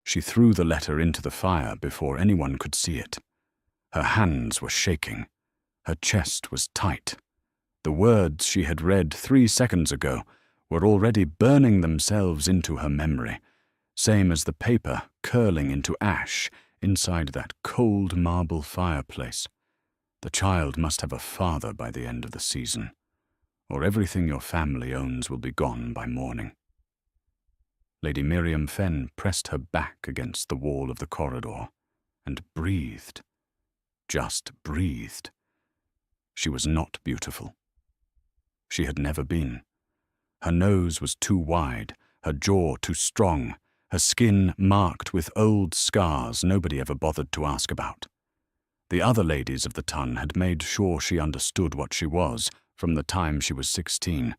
She threw the letter into the fire before anyone could see it. Her hands were shaking. Her chest was tight. The words she had read 3 seconds ago were already burning themselves into her memory, same as the paper curling into ash inside that cold marble fireplace. The child must have a father by the end of the season, or everything your family owns will be gone by morning. Lady Miriam Fenn pressed her back against the wall of the corridor and breathed. Just breathed. She was not beautiful. She had never been. Her nose was too wide, her jaw too strong, her skin marked with old scars nobody ever bothered to ask about. The other ladies of the ton had made sure she understood what she was from the time she was 16.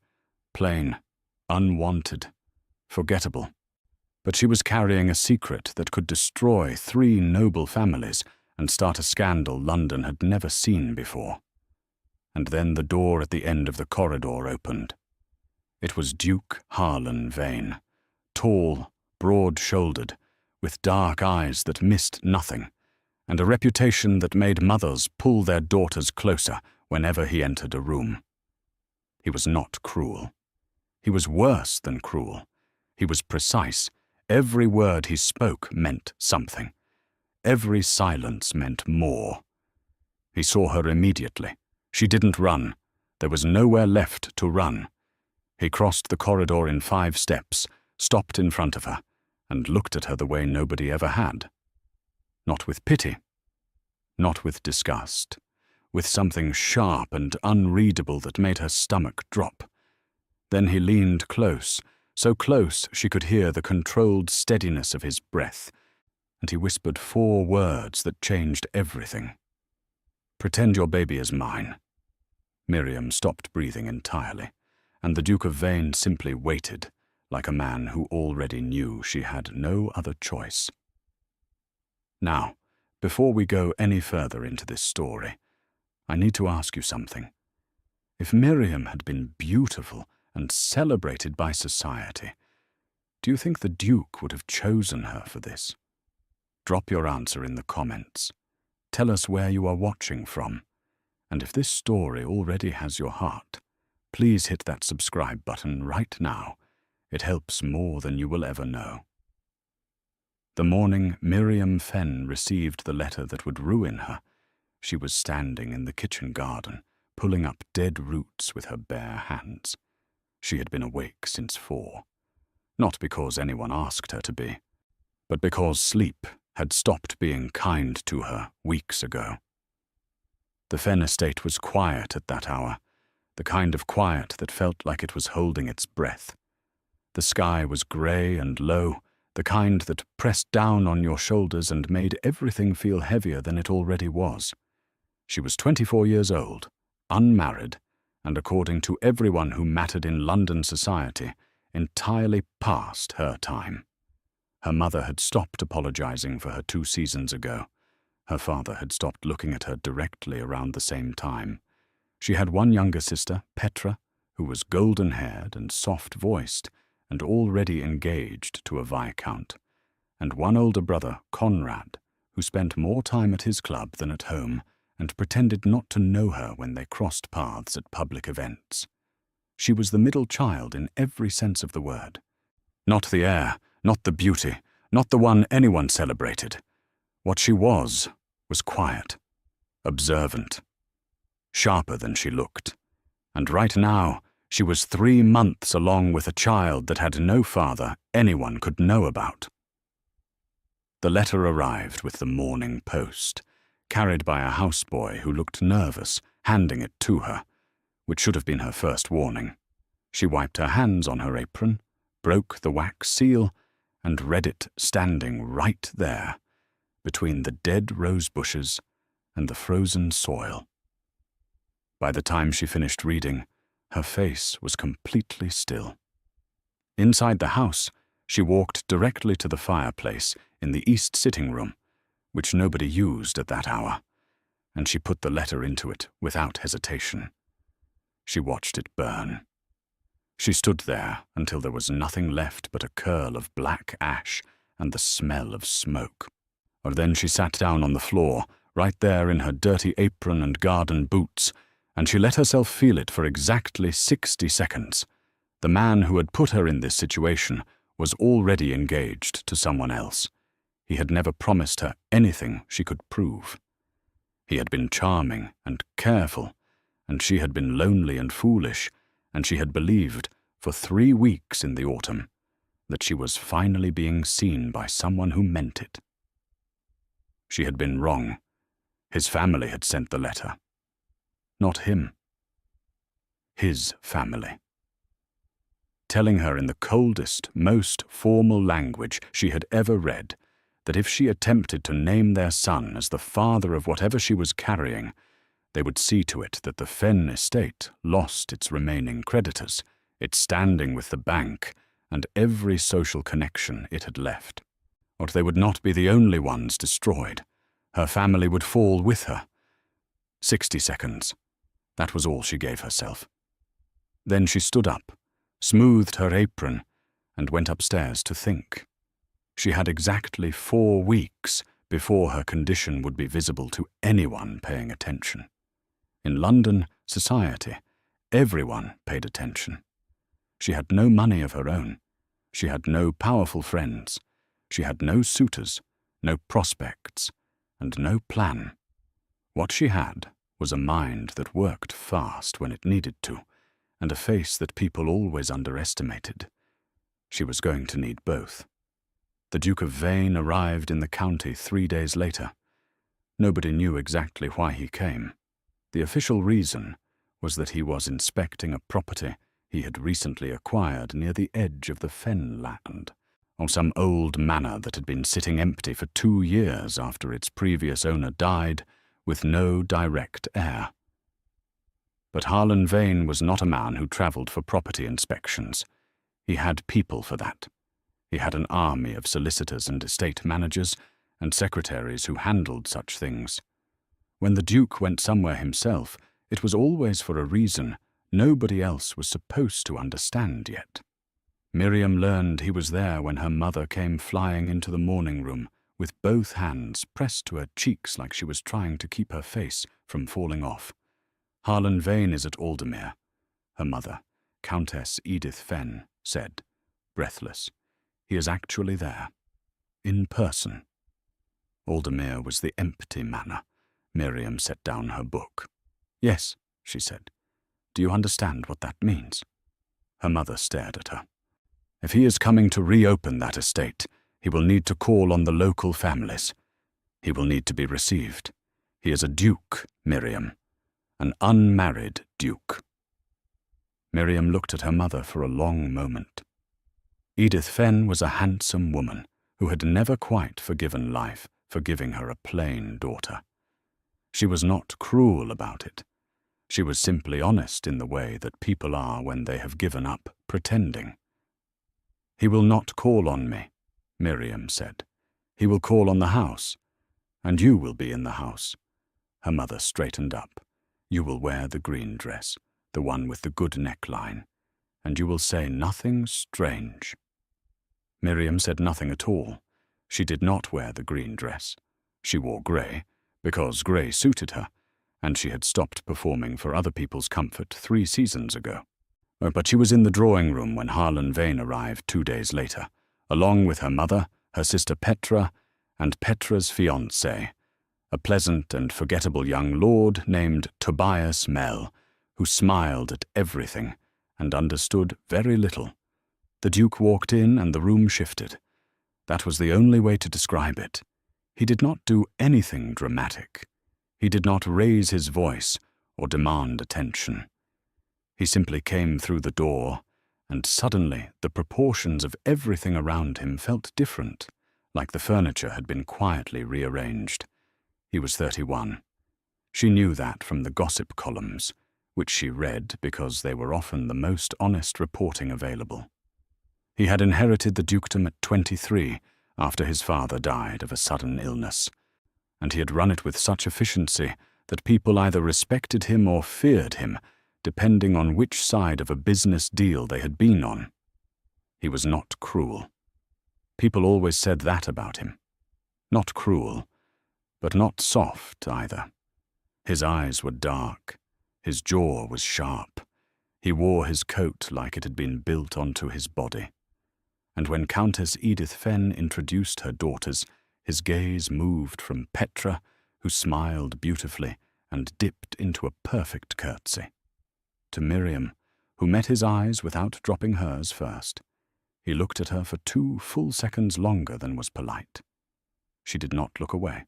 Plain, unwanted, forgettable. But she was carrying a secret that could destroy 3 noble families and start a scandal London had never seen before. And then the door at the end of the corridor opened. It was Duke Harlan Vane, tall, broad-shouldered, with dark eyes that missed nothing, and a reputation that made mothers pull their daughters closer whenever he entered a room. He was not cruel. He was worse than cruel. He was precise. Every word he spoke meant something. Every silence meant more. He saw her immediately. She didn't run. There was nowhere left to run. He crossed the corridor in 5 steps, stopped in front of her, and looked at her the way nobody ever had. Not with pity. Not with disgust. With something sharp and unreadable that made her stomach drop. Then he leaned close, so close she could hear the controlled steadiness of his breath, and he whispered 4 words that changed everything. "Pretend your baby is mine." Miriam stopped breathing entirely, and the Duke of Vane simply waited, like a man who already knew she had no other choice. Now, before we go any further into this story, I need to ask you something. If Miriam had been beautiful and celebrated by society, do you think the Duke would have chosen her for this? Drop your answer in the comments. Tell us where you are watching from. And if this story already has your heart, please hit that subscribe button right now. It helps more than you will ever know. The morning Miriam Fenn received the letter that would ruin her, she was standing in the kitchen garden, pulling up dead roots with her bare hands. She had been awake since 4. Not because anyone asked her to be, but because sleep had stopped being kind to her weeks ago. The Fenn estate was quiet at that hour, the kind of quiet that felt like it was holding its breath. The sky was grey and low, the kind that pressed down on your shoulders and made everything feel heavier than it already was. She was 24 years old, unmarried, and according to everyone who mattered in London society, entirely past her time. Her mother had stopped apologizing for her 2 seasons ago. Her father had stopped looking at her directly around the same time. She had one younger sister, Petra, who was golden-haired and soft-voiced and already engaged to a viscount, and one older brother, Conrad, who spent more time at his club than at home and pretended not to know her when they crossed paths at public events. She was the middle child in every sense of the word. Not the heir, not the beauty, not the one anyone celebrated. What she was quiet, observant, sharper than she looked. And right now, she was 3 months along with a child that had no father anyone could know about. The letter arrived with the morning post, carried by a houseboy who looked nervous, handing it to her, which should have been her first warning. She wiped her hands on her apron, broke the wax seal, and read it standing right there, between the dead rose bushes and the frozen soil. By the time she finished reading, her face was completely still. Inside the house, she walked directly to the fireplace in the east sitting room, which nobody used at that hour, and she put the letter into it without hesitation. She watched it burn. She stood there until there was nothing left but a curl of black ash and the smell of smoke. Or then she sat down on the floor, right there in her dirty apron and garden boots, and she let herself feel it for exactly 60 seconds. The man who had put her in this situation was already engaged to someone else. He had never promised her anything she could prove. He had been charming and careful, and she had been lonely and foolish, and she had believed, for 3 weeks in the autumn, that she was finally being seen by someone who meant it. She had been wrong. His family had sent the letter. Not him. His family. Telling her in the coldest, most formal language she had ever read that if she attempted to name their son as the father of whatever she was carrying, they would see to it that the Fenn estate lost its remaining creditors, its standing with the bank, and every social connection it had left. Or they would not be the only ones destroyed. Her family would fall with her. 60 seconds. That was all she gave herself. Then she stood up, smoothed her apron, and went upstairs to think. She had exactly 4 weeks before her condition would be visible to anyone paying attention. In London society, everyone paid attention. She had no money of her own. She had no powerful friends. She had no suitors, no prospects, and no plan. What she had was a mind that worked fast when it needed to, and a face that people always underestimated. She was going to need both. The Duke of Vane arrived in the county 3 days later. Nobody knew exactly why he came. The official reason was that he was inspecting a property he had recently acquired near the edge of the Fen land, or some old manor that had been sitting empty for 2 years after its previous owner died, with no direct heir. But Harlan Vane was not a man who travelled for property inspections. He had people for that. He had an army of solicitors and estate managers and secretaries who handled such things. When the Duke went somewhere himself, it was always for a reason nobody else was supposed to understand yet. Miriam learned he was there when her mother came flying into the morning room with both hands pressed to her cheeks like she was trying to keep her face from falling off. Harlan Vane is at Aldermere, her mother, Countess Edith Fenn, said, breathless. He is actually there, in person. Aldermere was the empty manor. Miriam set down her book. Yes, she said. Do you understand what that means? Her mother stared at her. If he is coming to reopen that estate, he will need to call on the local families. He will need to be received. He is a duke, Miriam. An unmarried duke. Miriam looked at her mother for a long moment. Edith Fenn was a handsome woman who had never quite forgiven life for giving her a plain daughter. She was not cruel about it. She was simply honest in the way that people are when they have given up pretending. He will not call on me, Miriam said. He will call on the house, and you will be in the house. Her mother straightened up. You will wear the green dress, the one with the good neckline, and you will say nothing strange. Miriam said nothing at all. She did not wear the green dress. She wore grey, because grey suited her, and she had stopped performing for other people's comfort 3 seasons ago. But she was in the drawing room when Harlan Vane arrived 2 days later, along with her mother, her sister Petra, and Petra's fiancé, a pleasant and forgettable young lord named Tobias Mell, who smiled at everything and understood very little. The Duke walked in and the room shifted. That was the only way to describe it. He did not do anything dramatic. He did not raise his voice or demand attention. He simply came through the door, and suddenly the proportions of everything around him felt different, like the furniture had been quietly rearranged. He was 31. She knew that from the gossip columns, which she read because they were often the most honest reporting available. He had inherited the dukedom at 23 after his father died of a sudden illness, and he had run it with such efficiency that people either respected him or feared him, depending on which side of a business deal they had been on. He was not cruel. People always said that about him. Not cruel, but not soft either. His eyes were dark. His jaw was sharp. He wore his coat like it had been built onto his body. And when Countess Edith Fenn introduced her daughters, his gaze moved from Petra, who smiled beautifully and dipped into a perfect curtsy, to Miriam, who met his eyes without dropping hers first. He looked at her for 2 full seconds longer than was polite. She did not look away.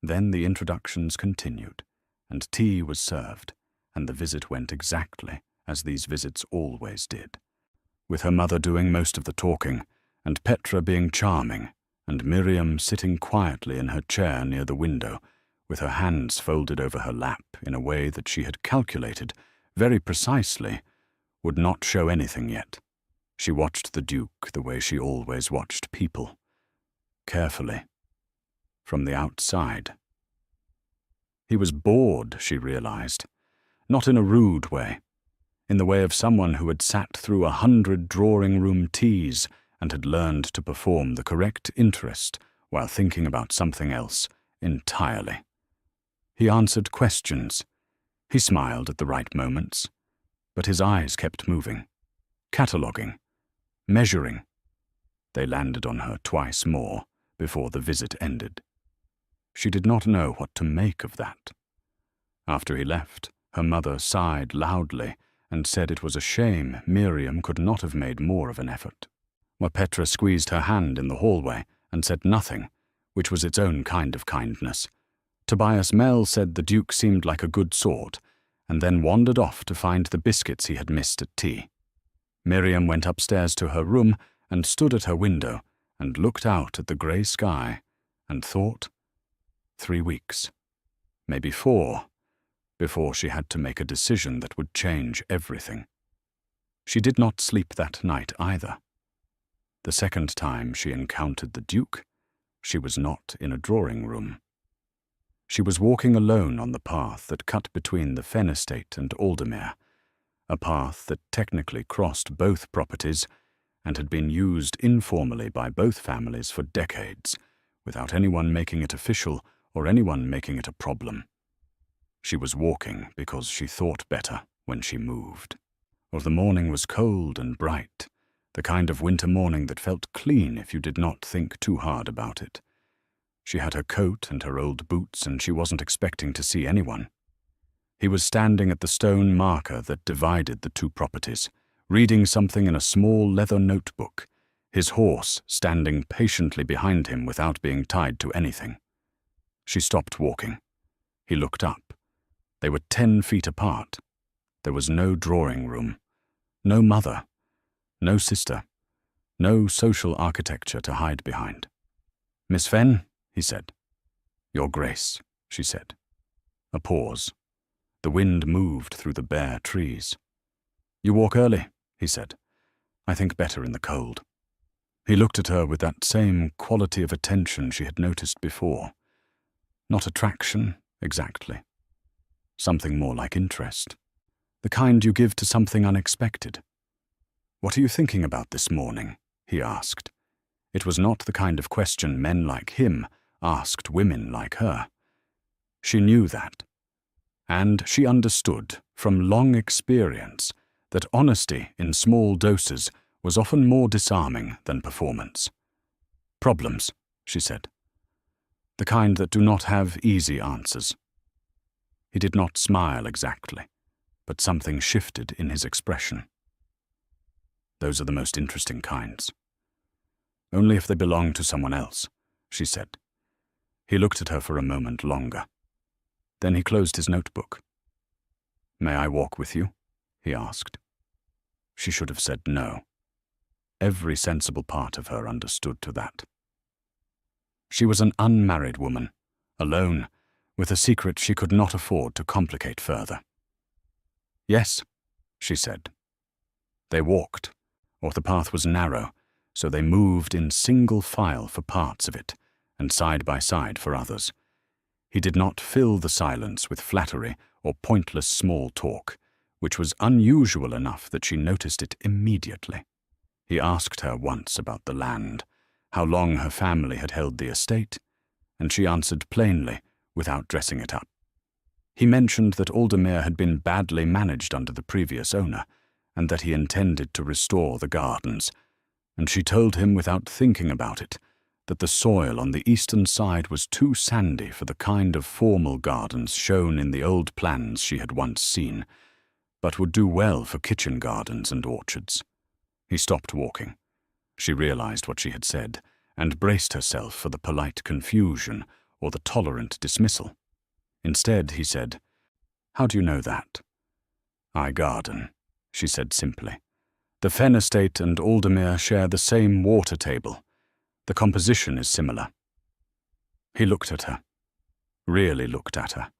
Then the introductions continued, and tea was served, and the visit went exactly as these visits always did, with her mother doing most of the talking, and Petra being charming, and Miriam sitting quietly in her chair near the window, with her hands folded over her lap in a way that she had calculated, very precisely, would not show anything yet. She watched the Duke the way she always watched people, carefully, from the outside. He was bored, she realized, not in a rude way, in the way of someone who had sat through 100 drawing-room teas and had learned to perform the correct interest while thinking about something else entirely. He answered questions. He smiled at the right moments, but his eyes kept moving, cataloguing, measuring. They landed on her twice more before the visit ended. She did not know what to make of that. After he left, her mother sighed loudly and said it was a shame Miriam could not have made more of an effort. While Petra squeezed her hand in the hallway and said nothing, which was its own kind of kindness, Tobias Mell said the Duke seemed like a good sort, and then wandered off to find the biscuits he had missed at tea. Miriam went upstairs to her room and stood at her window and looked out at the grey sky and thought, 3 weeks, maybe 4, before she had to make a decision that would change everything. She did not sleep that night either. The second time she encountered the Duke, she was not in a drawing room. She was walking alone on the path that cut between the Fenn estate and Aldermere, a path that technically crossed both properties and had been used informally by both families for decades, without anyone making it official or anyone making it a problem. She was walking because she thought better when she moved. Or the morning was cold and bright, the kind of winter morning that felt clean if you did not think too hard about it. She had her coat and her old boots, and she wasn't expecting to see anyone. He was standing at the stone marker that divided the 2 properties, reading something in a small leather notebook, his horse standing patiently behind him without being tied to anything. She stopped walking. He looked up. They were 10 feet apart. There was no drawing room, no mother, no sister, no social architecture to hide behind. "Miss Fenn," he said. "Your Grace," she said. A pause. The wind moved through the bare trees. "You walk early," he said. "I think better in the cold." He looked at her with that same quality of attention she had noticed before. Not attraction, exactly. Something more like interest. The kind you give to something unexpected. "What are you thinking about this morning?" he asked. It was not the kind of question men like him asked women like her. She knew that. And she understood, from long experience, that honesty in small doses was often more disarming than performance. "Problems," she said. "The kind that do not have easy answers." He did not smile exactly, but something shifted in his expression. "Those are the most interesting kinds." "Only if they belong to someone else," she said. He looked at her for a moment longer. Then he closed his notebook. "May I walk with you?" he asked. She should have said no. Every sensible part of her understood to that. She was an unmarried woman, alone, with a secret she could not afford to complicate further. "Yes," she said. They walked, or the path was narrow, so they moved in single file for parts of it, and side by side for others. He did not fill the silence with flattery or pointless small talk, which was unusual enough that she noticed it immediately. He asked her once about the land, how long her family had held the estate, and she answered plainly, without dressing it up. He mentioned that Aldermere had been badly managed under the previous owner, and that he intended to restore the gardens, and she told him without thinking about it that the soil on the eastern side was too sandy for the kind of formal gardens shown in the old plans she had once seen, but would do well for kitchen gardens and orchards. He stopped walking. She realized what she had said, and braced herself for the polite confusion or the tolerant dismissal. Instead, he said, "How do you know that?" "I garden," she said simply. "The Fen estate and Aldermere share the same water table. The composition is similar." He looked at her, really looked at her,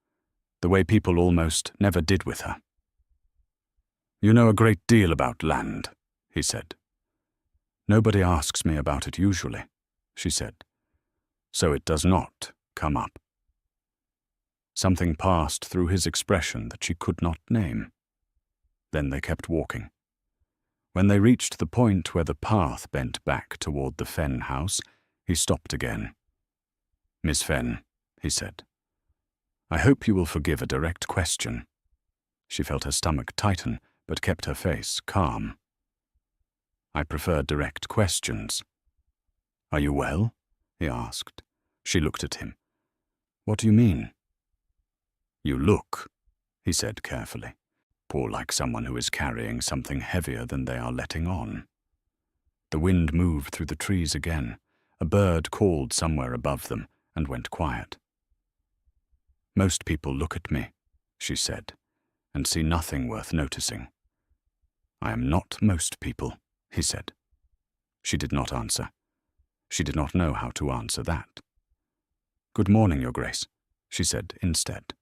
the way people almost never did with her. "You know a great deal about land," he said. "Nobody asks me about it usually," she said. "So it does not come up." Something passed through his expression that she could not name. Then they kept walking. When they reached the point where the path bent back toward the Fen house, he stopped again. "Miss Fen," he said, "I hope you will forgive a direct question." She felt her stomach tighten, but kept her face calm. "I prefer direct questions." "Are you well?" he asked. She looked at him. "What do you mean?" "You look," he said carefully, "poor like someone who is carrying something heavier than they are letting on." The wind moved through the trees again. A bird called somewhere above them and went quiet. "Most people look at me," she said, "and see nothing worth noticing." "I am not most people," he said. She did not answer. She did not know how to answer that. "Good morning, Your Grace," she said instead,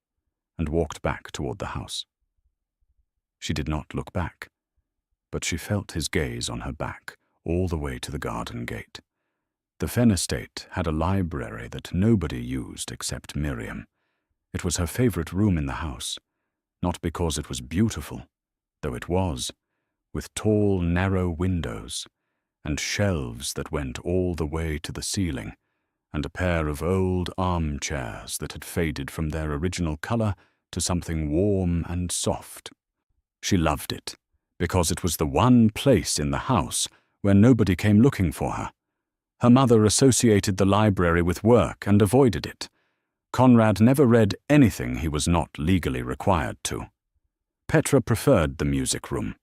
and walked back toward the house. She did not look back, but she felt his gaze on her back all the way to the garden gate. The Fen estate had a library that nobody used except Miriam. It was her favorite room in the house, not because it was beautiful, though it was, with tall, narrow windows, and shelves that went all the way to the ceiling, and a pair of old armchairs that had faded from their original color to something warm and soft. She loved it, because it was the one place in the house where nobody came looking for her. Her mother associated the library with work and avoided it. Conrad never read anything he was not legally required to. Petra preferred the music room.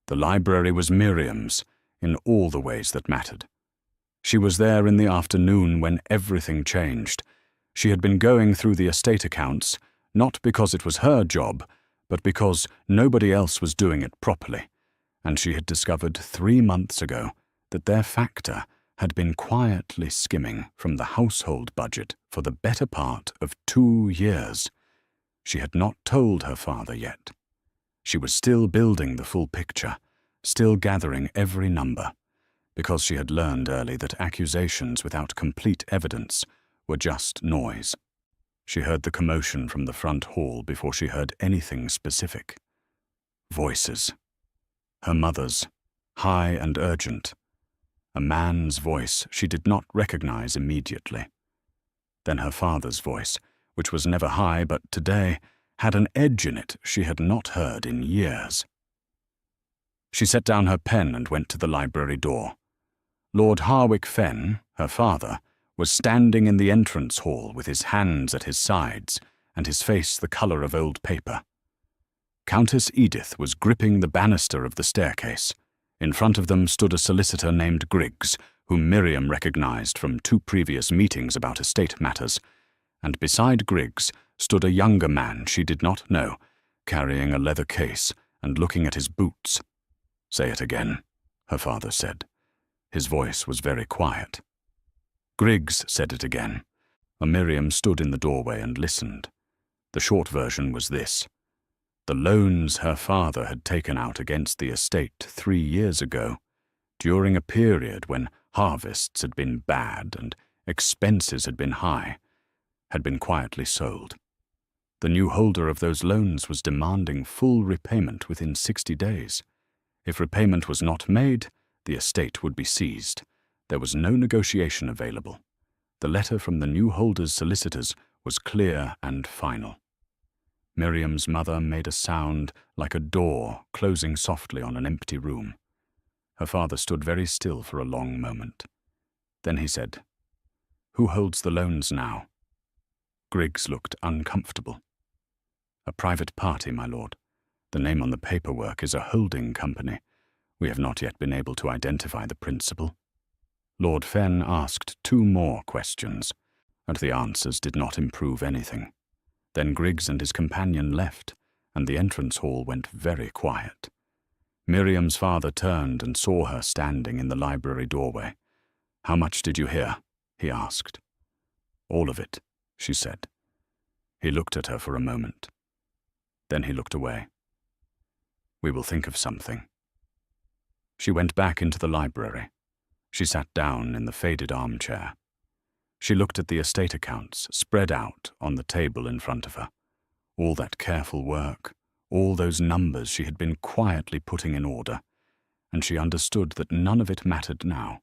The library was Miriam's, in all the ways that mattered. She was there in the afternoon when everything changed. She had been going through the estate accounts, not because it was her job, but because nobody else was doing it properly, and she had discovered 3 months ago that their factor had been quietly skimming from the household budget for the better part of 2 years. She had not told her father yet. She was still building the full picture, still gathering every number, because she had learned early that accusations without complete evidence were just noise. She heard the commotion from the front hall before she heard anything specific. Voices. Her mother's, high and urgent. A man's voice she did not recognize immediately. Then her father's voice, which was never high but today had an edge in it she had not heard in years. She set down her pen and went to the library door. Lord Harwick Fen, her father, was standing in the entrance hall with his hands at his sides and his face the color of old paper. Countess Edith was gripping the banister of the staircase. In front of them stood a solicitor named Griggs, whom Miriam recognized from 2 previous meetings about estate matters, and beside Griggs stood a younger man she did not know, carrying a leather case and looking at his boots. "Say it again," her father said. His voice was very quiet. Griggs said it again. Miriam stood in the doorway and listened. The short version was this. The loans her father had taken out against the estate 3 years ago, during a period when harvests had been bad and expenses had been high, had been quietly sold. The new holder of those loans was demanding full repayment within 60 days. If repayment was not made, the estate would be seized. There was no negotiation available. The letter from the new holder's solicitors was clear and final. Miriam's mother made a sound like a door closing softly on an empty room. Her father stood very still for a long moment. Then he said, "Who holds the loans now?" Griggs looked uncomfortable. "A private party, my lord. The name on the paperwork is a holding company. We have not yet been able to identify the principal." Lord Fenn asked 2 more questions, and the answers did not improve anything. Then Griggs and his companion left, and the entrance hall went very quiet. Miriam's father turned and saw her standing in the library doorway. "How much did you hear?" he asked. "All of it," she said. He looked at her for a moment. Then he looked away. "We will think of something." She went back into the library. She sat down in the faded armchair. She looked at the estate accounts spread out on the table in front of her. All that careful work, all those numbers she had been quietly putting in order, and she understood that none of it mattered now.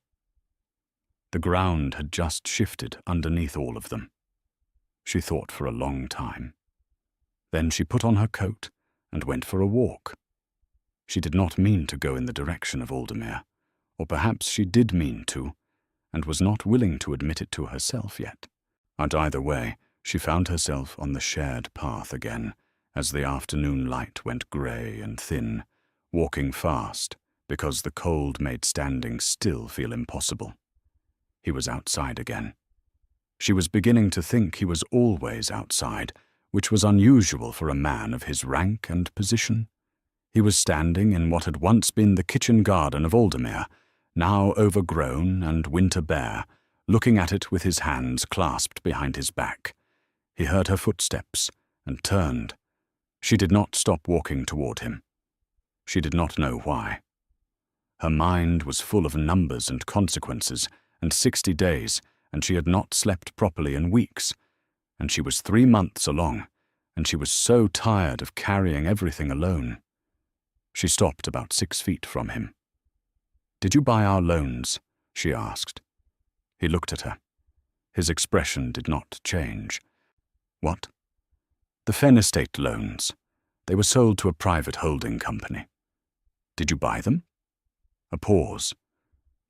The ground had just shifted underneath all of them. She thought for a long time. Then she put on her coat and went for a walk. She did not mean to go in the direction of Aldermere, or perhaps she did mean to, and was not willing to admit it to herself yet. And either way, she found herself on the shared path again, as the afternoon light went grey and thin, walking fast, because the cold made standing still feel impossible. He was outside again. She was beginning to think he was always outside, which was unusual for a man of his rank and position. He was standing in what had once been the kitchen garden of Aldermere, now overgrown and winter bare, looking at it with his hands clasped behind his back. He heard her footsteps and turned. She did not stop walking toward him. She did not know why. Her mind was full of numbers and consequences, and 60 days, and she had not slept properly in weeks, and she was 3 months along, and she was so tired of carrying everything alone. She stopped about 6 feet from him. "Did you buy our loans?" she asked. He looked at her. His expression did not change. "What?" "The Fenn Estate loans. They were sold to a private holding company." "Did you buy them?" A pause.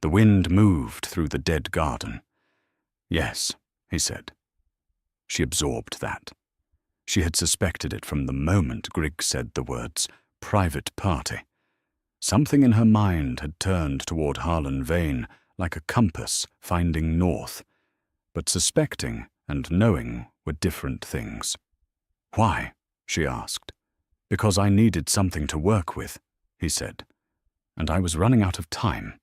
The wind moved through the dead garden. "Yes," he said. She absorbed that. She had suspected it from the moment Griggs said the words, "private party." Something in her mind had turned toward Harlan Vane like a compass finding north, but suspecting and knowing were different things. "Why?" she asked. "Because I needed something to work with," he said, "and I was running out of time."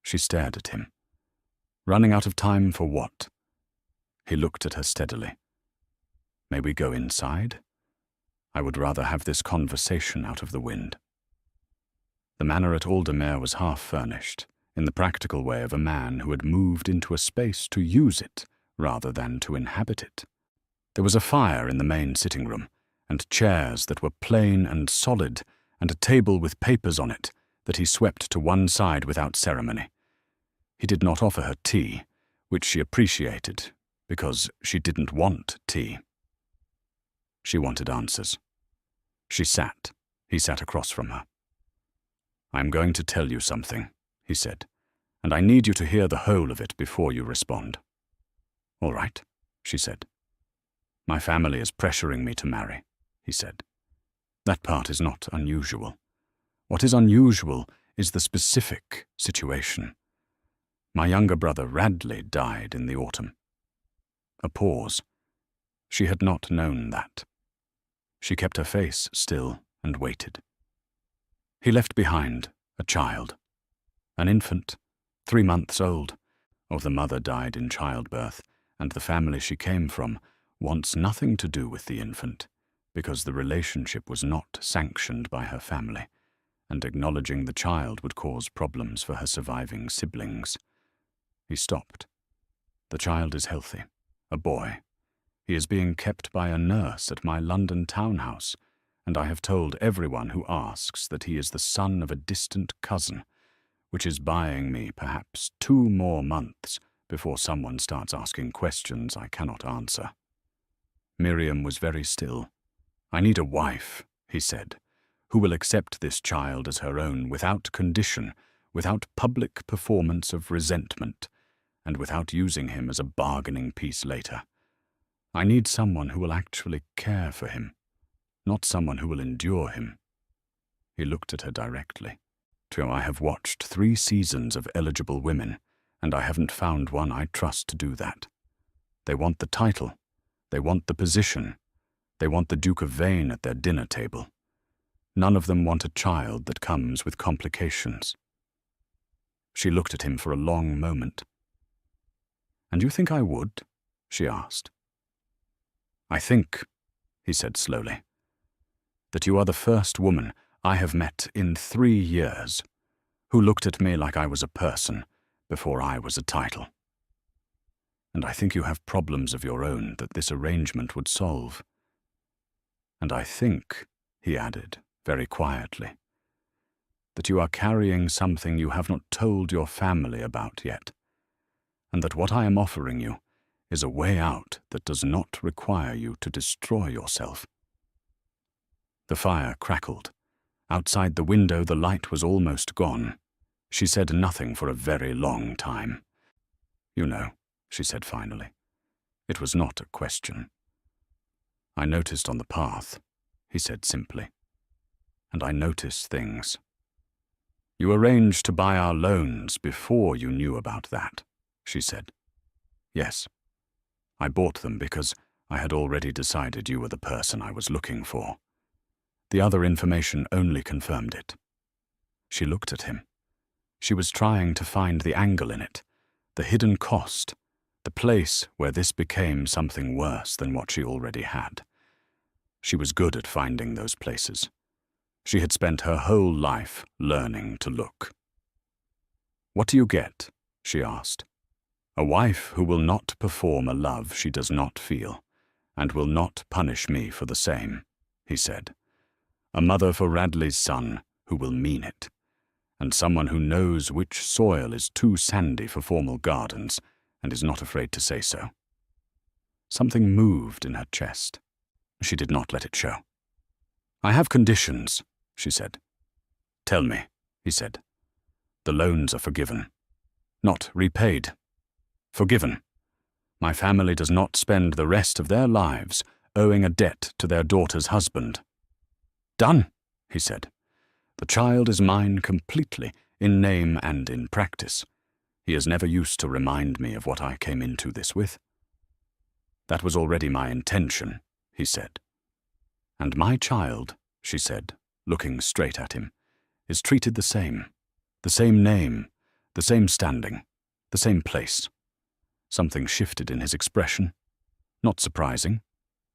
She stared at him. "Running out of time for what?" He looked at her steadily. "May we go inside? I would rather have this conversation out of the wind." The manor at Aldermere was half-furnished, in the practical way of a man who had moved into a space to use it rather than to inhabit it. There was a fire in the main sitting room, and chairs that were plain and solid, and a table with papers on it that he swept to one side without ceremony. He did not offer her tea, which she appreciated, because she didn't want tea. She wanted answers. She sat. He sat across from her. "I'm going to tell you something," he said, "and I need you to hear the whole of it before you respond." "All right," she said. "My family is pressuring me to marry," he said. "That part is not unusual. What is unusual is the specific situation. My younger brother Radley died in the autumn." A pause. She had not known that. She kept her face still and waited. He left behind a child, an infant, 3 months old. The mother died in childbirth, and the family she came from wants nothing to do with the infant, because the relationship was not sanctioned by her family, and acknowledging the child would cause problems for her surviving siblings. He stopped. "The child is healthy, a boy. He is being kept by a nurse at my London townhouse, and I have told everyone who asks that he is the son of a distant cousin. which is buying me perhaps 2 more months before someone starts asking questions I cannot answer. Miriam was very still. "I need a wife," he said, "who will accept this child as her own without condition, without public performance of resentment, and without using him as a bargaining piece later. I need someone who will actually care for him, not someone who will endure him." He looked at her directly. "I have watched 3 seasons of Eligible Women, and I haven't found one I trust to do that. They want the title. They want the position. They want the Duke of Vane at their dinner table. None of them want a child that comes with complications." She looked at him for a long moment. "And you think I would?" she asked. "I think," he said slowly, "that you are the first woman I have met in 3 years who looked at me like I was a person before I was a title. And I think you have problems of your own that this arrangement would solve. And I think," he added, very quietly, "that you are carrying something you have not told your family about yet, and that what I am offering you is a way out that does not require you to destroy yourself." The fire crackled. Outside the window the light was almost gone. She said nothing for a very long time. "You know," she said finally, "it was not a question." "I noticed on the path," he said simply, "and I notice things." "You arranged to buy our loans before you knew about that," she said. "Yes. I bought them because I had already decided you were the person I was looking for. The other information only confirmed it." She looked at him. She was trying to find the angle in it, the hidden cost, the place where this became something worse than what she already had. She was good at finding those places. She had spent her whole life learning to look. "What do you get?" she asked. "A wife who will not perform a love she does not feel, and will not punish me for the same," he said. "A mother for Radley's son who will mean it, and someone who knows which soil is too sandy for formal gardens and is not afraid to say so." Something moved in her chest. She did not let it show. "I have conditions," she said. "Tell me," he said. "The loans are forgiven. Not repaid. Forgiven. My family does not spend the rest of their lives owing a debt to their daughter's husband." "Done," he said. "The child is mine completely, in name and in practice. He is never used to remind me of what I came into this with." "That was already my intention," he said. "And my child," she said, looking straight at him, "is treated the same name, the same standing, the same place." Something shifted in his expression. Not surprising.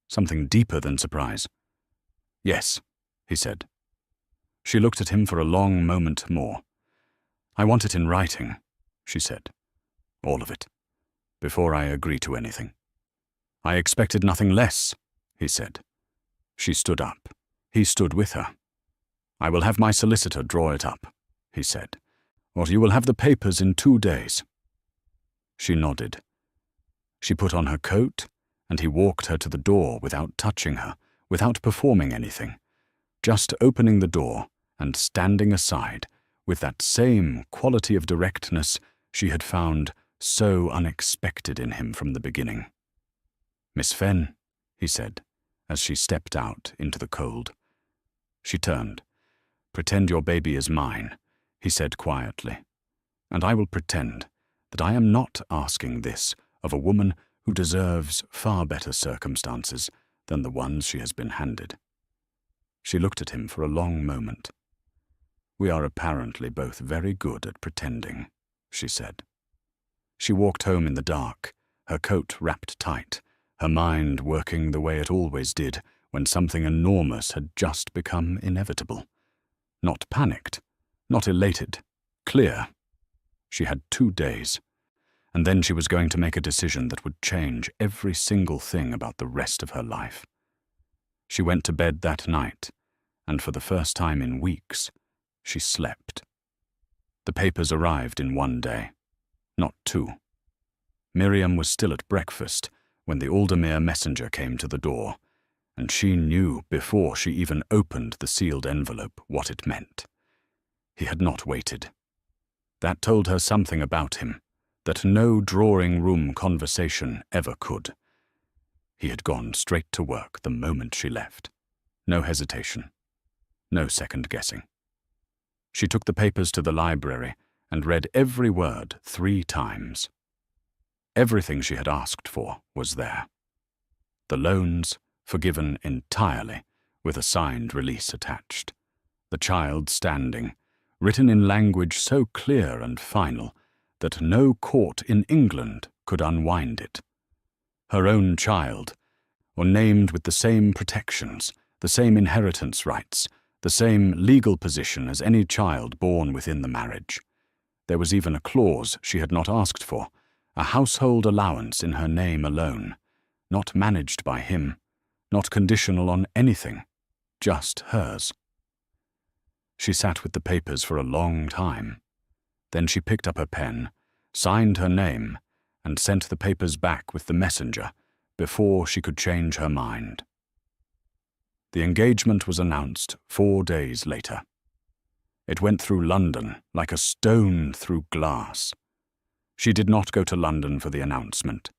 Something deeper than surprise. "Yes," he said. She looked at him for a long moment more. "I want it in writing," she said. "All of it, before I agree to anything." "I expected nothing less," he said. She stood up. He stood with her. "I will have my solicitor draw it up," he said, "or you will have the papers in 2 days." She nodded. She put on her coat, and he walked her to the door without touching her, without performing anything, just opening the door and standing aside with that same quality of directness she had found so unexpected in him from the beginning. "Miss Fenn," he said, as she stepped out into the cold. She turned. "Pretend your baby is mine," he said quietly, "and I will pretend that I am not asking this of a woman who deserves far better circumstances than the ones she has been handed." She looked at him for a long moment. "We are apparently both very good at pretending," she said. She walked home in the dark, her coat wrapped tight, her mind working the way it always did when something enormous had just become inevitable. Not panicked, not elated, clear. She had 2 days, and then she was going to make a decision that would change every single thing about the rest of her life. She went to bed that night, and for the first time in weeks, she slept. The papers arrived in one day, not two. Miriam was still at breakfast when the Aldermere messenger came to the door, and she knew before she even opened the sealed envelope what it meant. He had not waited. That told her something about him that no drawing-room conversation ever could. He had gone straight to work the moment she left. No hesitation. No second-guessing. She took the papers to the library and read every word 3 times. Everything she had asked for was there. The loans forgiven entirely, with a signed release attached. The child standing, written in language so clear and final that no court in England could unwind it. Her own child, or named with the same protections, the same inheritance rights, the same legal position as any child born within the marriage. There was even a clause she had not asked for, a household allowance in her name alone, not managed by him, not conditional on anything, just hers. She sat with the papers for a long time. Then she picked up her pen, signed her name, and sent the papers back with the messenger before she could change her mind. The engagement was announced 4 days later. It went through London like a stone through glass. She did not go to London for the announcement.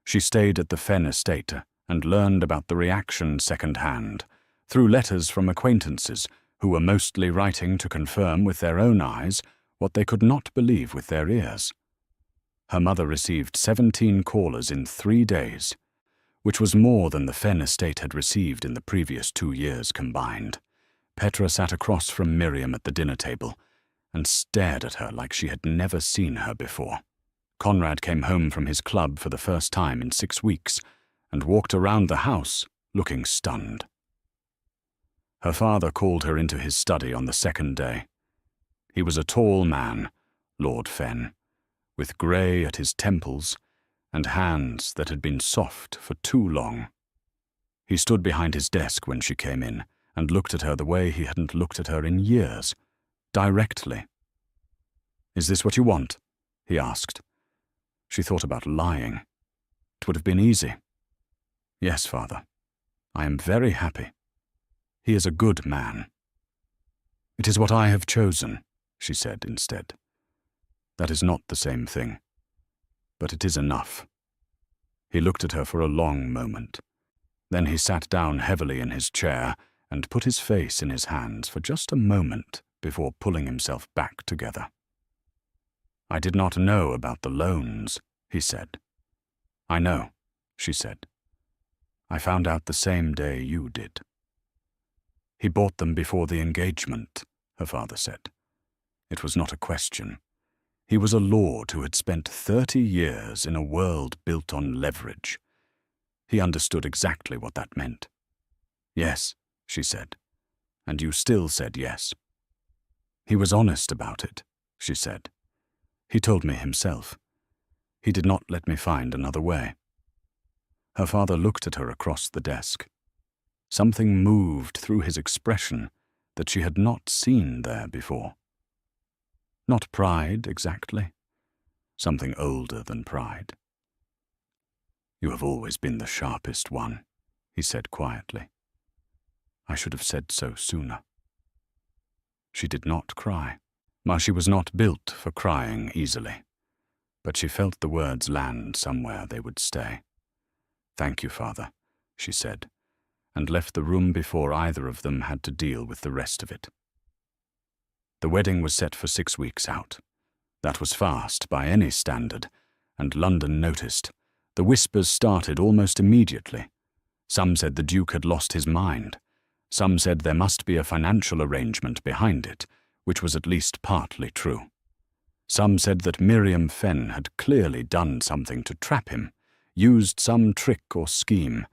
She stayed at the Fenn estate and learned about the reaction second-hand, through letters from acquaintances who were mostly writing to confirm with their own eyes what they could not believe with their ears. Her mother received 17 callers in 3 days, which was more than the Fenn estate had received in the previous 2 years combined. Petra sat across from Miriam at the dinner table and stared at her like she had never seen her before. Conrad came home from his club for the first time in 6 weeks and walked around the house looking stunned. Her father called her into his study on the second day. He was a tall man, Lord Fenn, with grey at his temples and hands that had been soft for too long. He stood behind his desk when she came in and looked at her the way he hadn't looked at her in years, directly. "Is this what you want?" he asked. She thought about lying. It would have been easy. "Yes, father. I am very happy. He is a good man." "It is what I have chosen," she said instead. "That is not the same thing, but it is enough." He looked at her for a long moment. Then he sat down heavily in his chair and put his face in his hands for just a moment before pulling himself back together. "I did not know about the loans," he said. "I know," she said. "I found out the same day you did." "He bought them before the engagement," her father said. It was not a question. He was a lord who had spent 30 years in a world built on leverage. He understood exactly what that meant. "Yes," she said, "and you still said yes." "He was honest about it," she said. "He told me himself. He did not let me find another way." Her father looked at her across the desk. Something moved through his expression that she had not seen there before. Not pride, exactly. Something older than pride. "You have always been the sharpest one," he said quietly. "I should have said so sooner." She did not cry. She was not built for crying easily, but she felt the words land somewhere they would stay. "Thank you, father," she said, and left the room before either of them had to deal with the rest of it. The wedding was set for 6 weeks out. That was fast by any standard, and London noticed. The whispers started almost immediately. Some said the Duke had lost his mind. Some said there must be a financial arrangement behind it, which was at least partly true. Some said that Miriam Fenn had clearly done something to trap him, used some trick or scheme,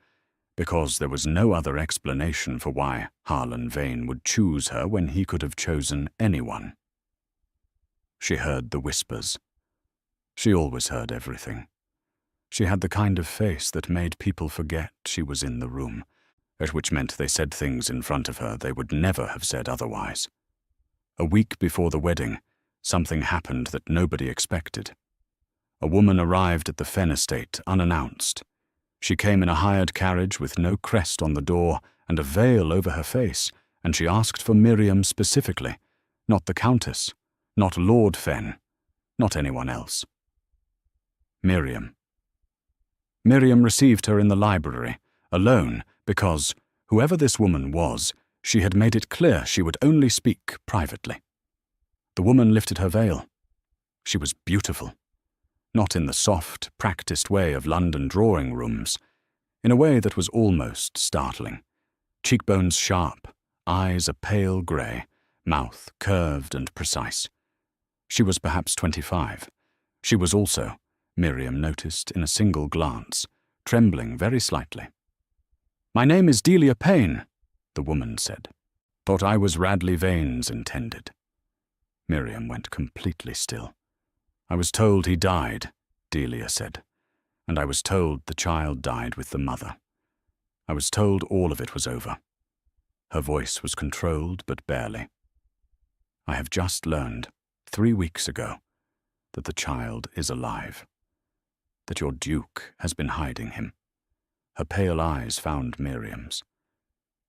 because there was no other explanation for why Harlan Vane would choose her when he could have chosen anyone. She heard the whispers. She always heard everything. She had the kind of face that made people forget she was in the room, which meant they said things in front of her they would never have said otherwise. A week before the wedding, something happened that nobody expected. A woman arrived at the Fenn estate unannounced. She came in a hired carriage with no crest on the door and a veil over her face, and she asked for Miriam specifically, not the Countess, not Lord Fenn, not anyone else. Miriam. Miriam received her in the library, alone, because, whoever this woman was, she had made it clear she would only speak privately. The woman lifted her veil. She was beautiful. Not in the soft, practiced way of London drawing rooms, in a way that was almost startling. Cheekbones sharp, eyes a pale grey, mouth curved and precise. She was perhaps 25. She was also, Miriam noticed in a single glance, trembling very slightly. "My name is Delia Payne," the woman said. "Thought I was Radley Vane's intended." Miriam went completely still. "I was told he died," Delia said, "and I was told the child died with the mother. I was told all of it was over." Her voice was controlled, but barely. "I have just learned, 3 weeks ago, that the child is alive. That your Duke has been hiding him." Her pale eyes found Miriam's.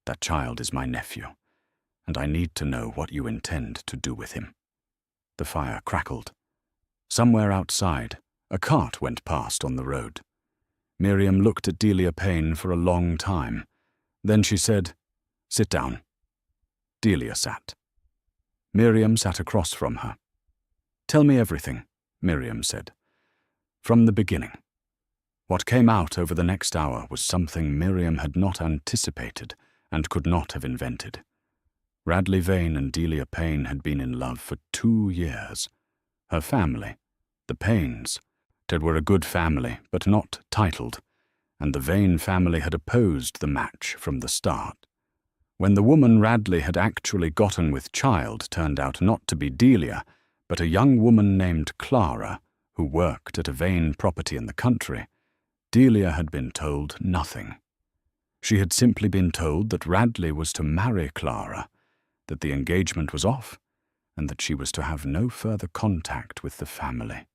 "That child is my nephew, and I need to know what you intend to do with him." The fire crackled. Somewhere outside, a cart went past on the road. Miriam looked at Delia Payne for a long time. Then she said, "Sit down." Delia sat. Miriam sat across from her. "Tell me everything," Miriam said. "From the beginning." What came out over the next hour was something Miriam had not anticipated and could not have invented. Radley Vane and Delia Payne had been in love for 2 years. Her family, the Paynes, they were a good family, but not titled, and the Vane family had opposed the match from the start. When the woman Radley had actually gotten with child turned out not to be Delia, but a young woman named Clara, who worked at a Vane property in the country, Delia had been told nothing. She had simply been told that Radley was to marry Clara, that the engagement was off, and that she was to have no further contact with the family.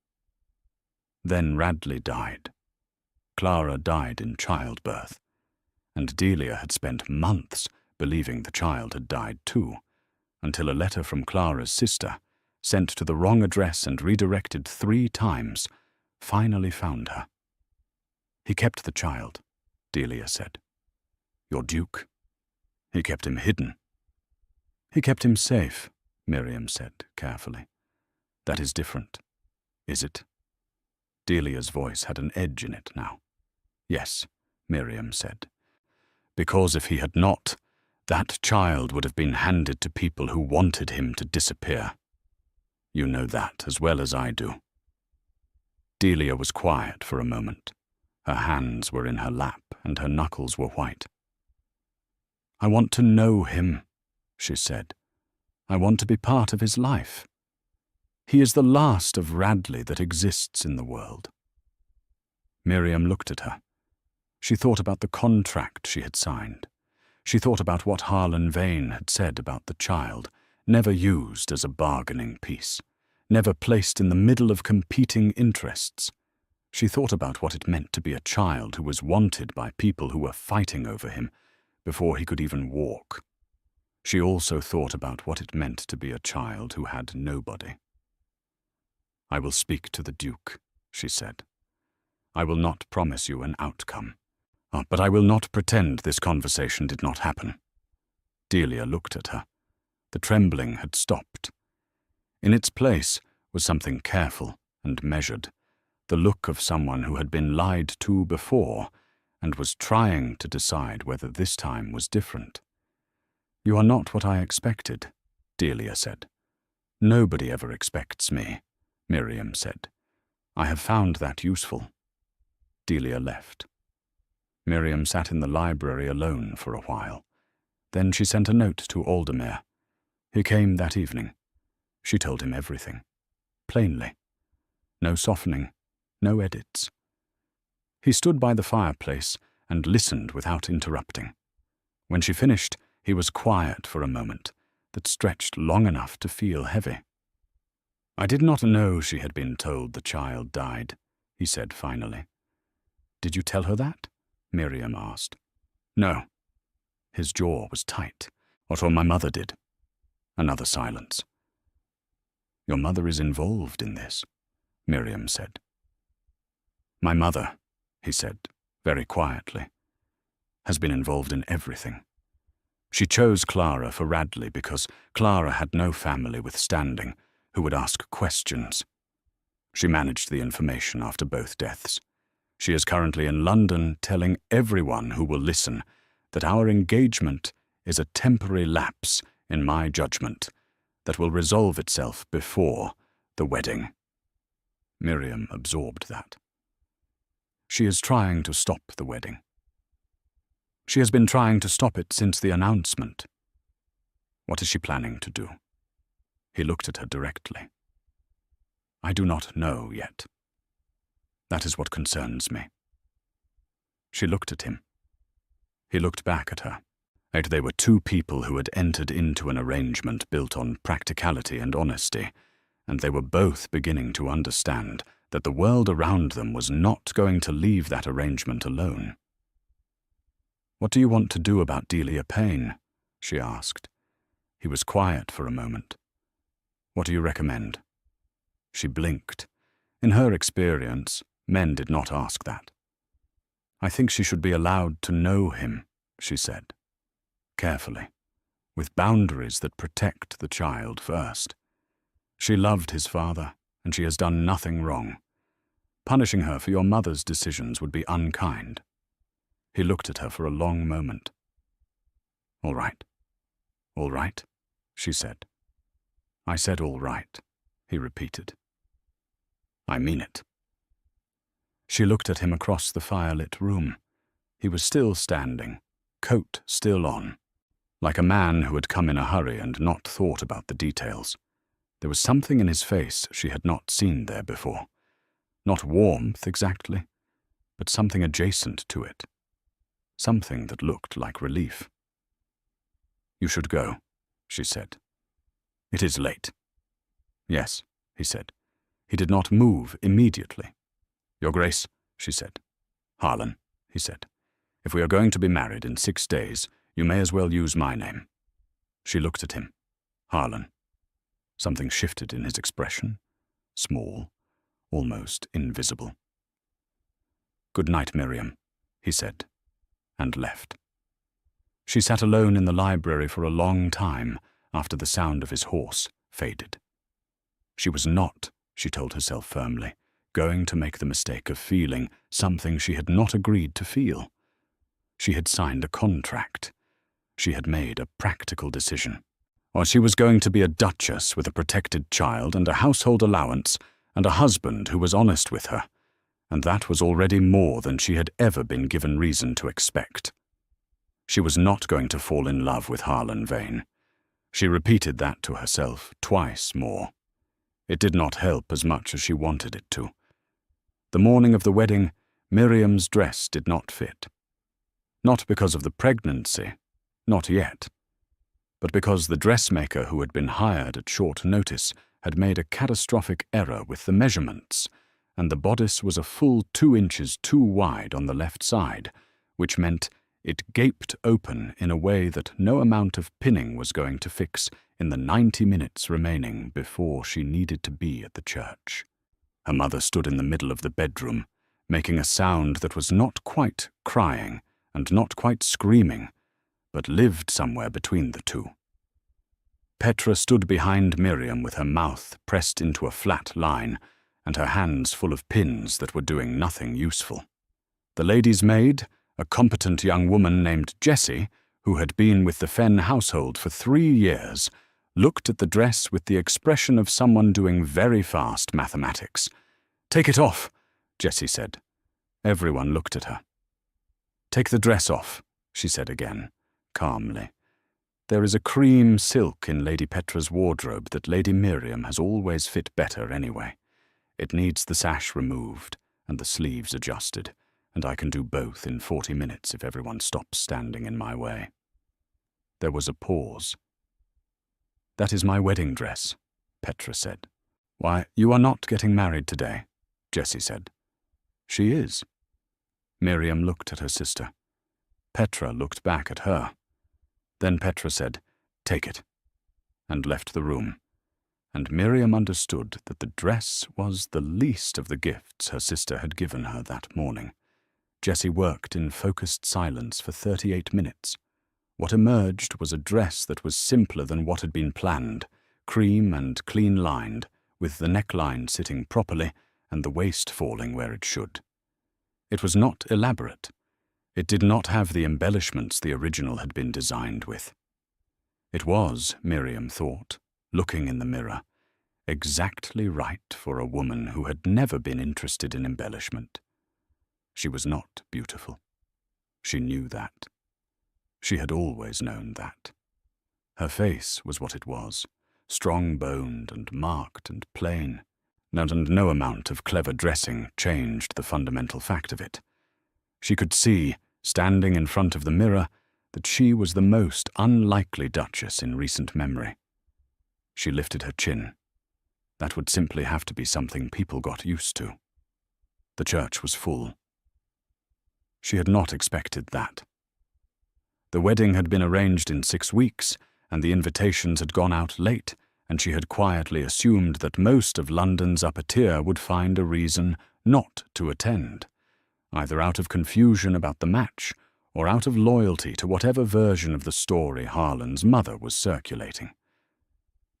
Then Radley died. Clara died in childbirth, and Delia had spent months believing the child had died too, until a letter from Clara's sister, sent to the wrong address and redirected 3 times, finally found her. "He kept the child," Delia said. "Your Duke? He kept him hidden." "He kept him safe," Miriam said carefully. "That is different, is it?" Delia's voice had an edge in it now. "Yes," Miriam said. "Because if he had not, that child would have been handed to people who wanted him to disappear. You know that as well as I do." Delia was quiet for a moment. Her hands were in her lap and her knuckles were white. "I want to know him," she said. "I want to be part of his life. He is the last of Radley that exists in the world." Miriam looked at her. She thought about the contract she had signed. She thought about what Harlan Vane had said about the child, never used as a bargaining piece, never placed in the middle of competing interests. She thought about what it meant to be a child who was wanted by people who were fighting over him before he could even walk. She also thought about what it meant to be a child who had nobody. "I will speak to the Duke," she said. "I will not promise you an outcome, but I will not pretend this conversation did not happen." Delia looked at her. The trembling had stopped. In its place was something careful and measured, the look of someone who had been lied to before and was trying to decide whether this time was different. "You are not what I expected," Delia said. "Nobody ever expects me," Miriam said. "I have found that useful." Delia left. Miriam sat in the library alone for a while. Then she sent a note to Aldermere. He came that evening. She told him everything. Plainly. No softening, no edits. He stood by the fireplace and listened without interrupting. When she finished, he was quiet for a moment that stretched long enough to feel heavy. I did not know she had been told the child died, he said finally. Did you tell her that? Miriam asked. No. His jaw was tight. What all my mother did. Another silence. Your mother is involved in this, Miriam said. My mother, he said, very quietly, has been involved in everything. She chose Clara for Radley because Clara had no family with standing who would ask questions. She managed the information after both deaths. She is currently in London telling everyone who will listen that our engagement is a temporary lapse in my judgment that will resolve itself before the wedding. Miriam absorbed that. She is trying to stop the wedding. She has been trying to stop it since the announcement. What is she planning to do? He looked at her directly. I do not know yet. That is what concerns me. She looked at him. He looked back at her. They were two people who had entered into an arrangement built on practicality and honesty, and they were both beginning to understand that the world around them was not going to leave that arrangement alone. What do you want to do about Delia Payne? She asked. He was quiet for a moment. What do you recommend? She blinked. In her experience, men did not ask that. I think she should be allowed to know him, she said. Carefully, with boundaries that protect the child first. She loved his father, and she has done nothing wrong. Punishing her for your mother's decisions would be unkind. He looked at her for a long moment. All right, she said. I said all right, he repeated. I mean it. She looked at him across the firelit room. He was still standing, coat still on, like a man who had come in a hurry and not thought about the details. There was something in his face she had not seen there before. Not warmth exactly, but something adjacent to it. Something that looked like relief. You should go, she said. It is late. Yes, he said. He did not move immediately. Your Grace, she said. Harlan, he said. If we are going to be married in 6 days, you may as well use my name. She looked at him. Harlan. Something shifted in his expression. Small, almost invisible. Good night, Miriam, he said, and left. She sat alone in the library for a long time after the sound of his horse faded. She was not, she told herself firmly, going to make the mistake of feeling something she had not agreed to feel. She had signed a contract. She had made a practical decision. Or she was going to be a duchess with a protected child and a household allowance and a husband who was honest with her, and that was already more than she had ever been given reason to expect. She was not going to fall in love with Harlan Vane. She repeated that to herself twice more. It did not help as much as she wanted it to. The morning of the wedding, Miriam's dress did not fit. Not because of the pregnancy, not yet, but because the dressmaker who had been hired at short notice had made a catastrophic error with the measurements, and the bodice was a full 2 inches too wide on the left side, which meant it gaped open in a way that no amount of pinning was going to fix in the 90 minutes remaining before she needed to be at the church. Her mother stood in the middle of the bedroom, making a sound that was not quite crying and not quite screaming, but lived somewhere between the two. Petra stood behind Miriam with her mouth pressed into a flat line and her hands full of pins that were doing nothing useful. The lady's maid, a competent young woman named Jessie, who had been with the Fenn household for 3 years, looked at the dress with the expression of someone doing very fast mathematics. "Take it off," Jessie said. Everyone looked at her. "Take the dress off," she said again, calmly. "There is a cream silk in Lady Petra's wardrobe that Lady Miriam has always fit better anyway. It needs the sash removed and the sleeves adjusted, and I can do both in 40 minutes if everyone stops standing in my way." There was a pause. "That is my wedding dress," Petra said. "Why, you are not getting married today," Jessie said. "She is." Miriam looked at her sister. Petra looked back at her. Then Petra said, "Take it," and left the room. And Miriam understood that the dress was the least of the gifts her sister had given her that morning. Jessie worked in focused silence for 38 minutes. What emerged was a dress that was simpler than what had been planned, cream and clean-lined, with the neckline sitting properly and the waist falling where it should. It was not elaborate. It did not have the embellishments the original had been designed with. It was, Miriam thought, looking in the mirror, exactly right for a woman who had never been interested in embellishment. She was not beautiful. She knew that. She had always known that. Her face was what it was, strong-boned and marked and plain, and no amount of clever dressing changed the fundamental fact of it. She could see, standing in front of the mirror, that she was the most unlikely Duchess in recent memory. She lifted her chin. That would simply have to be something people got used to. The church was full. She had not expected that. The wedding had been arranged in 6 weeks, and the invitations had gone out late, and she had quietly assumed that most of London's upper tier would find a reason not to attend, either out of confusion about the match or out of loyalty to whatever version of the story Harlan's mother was circulating.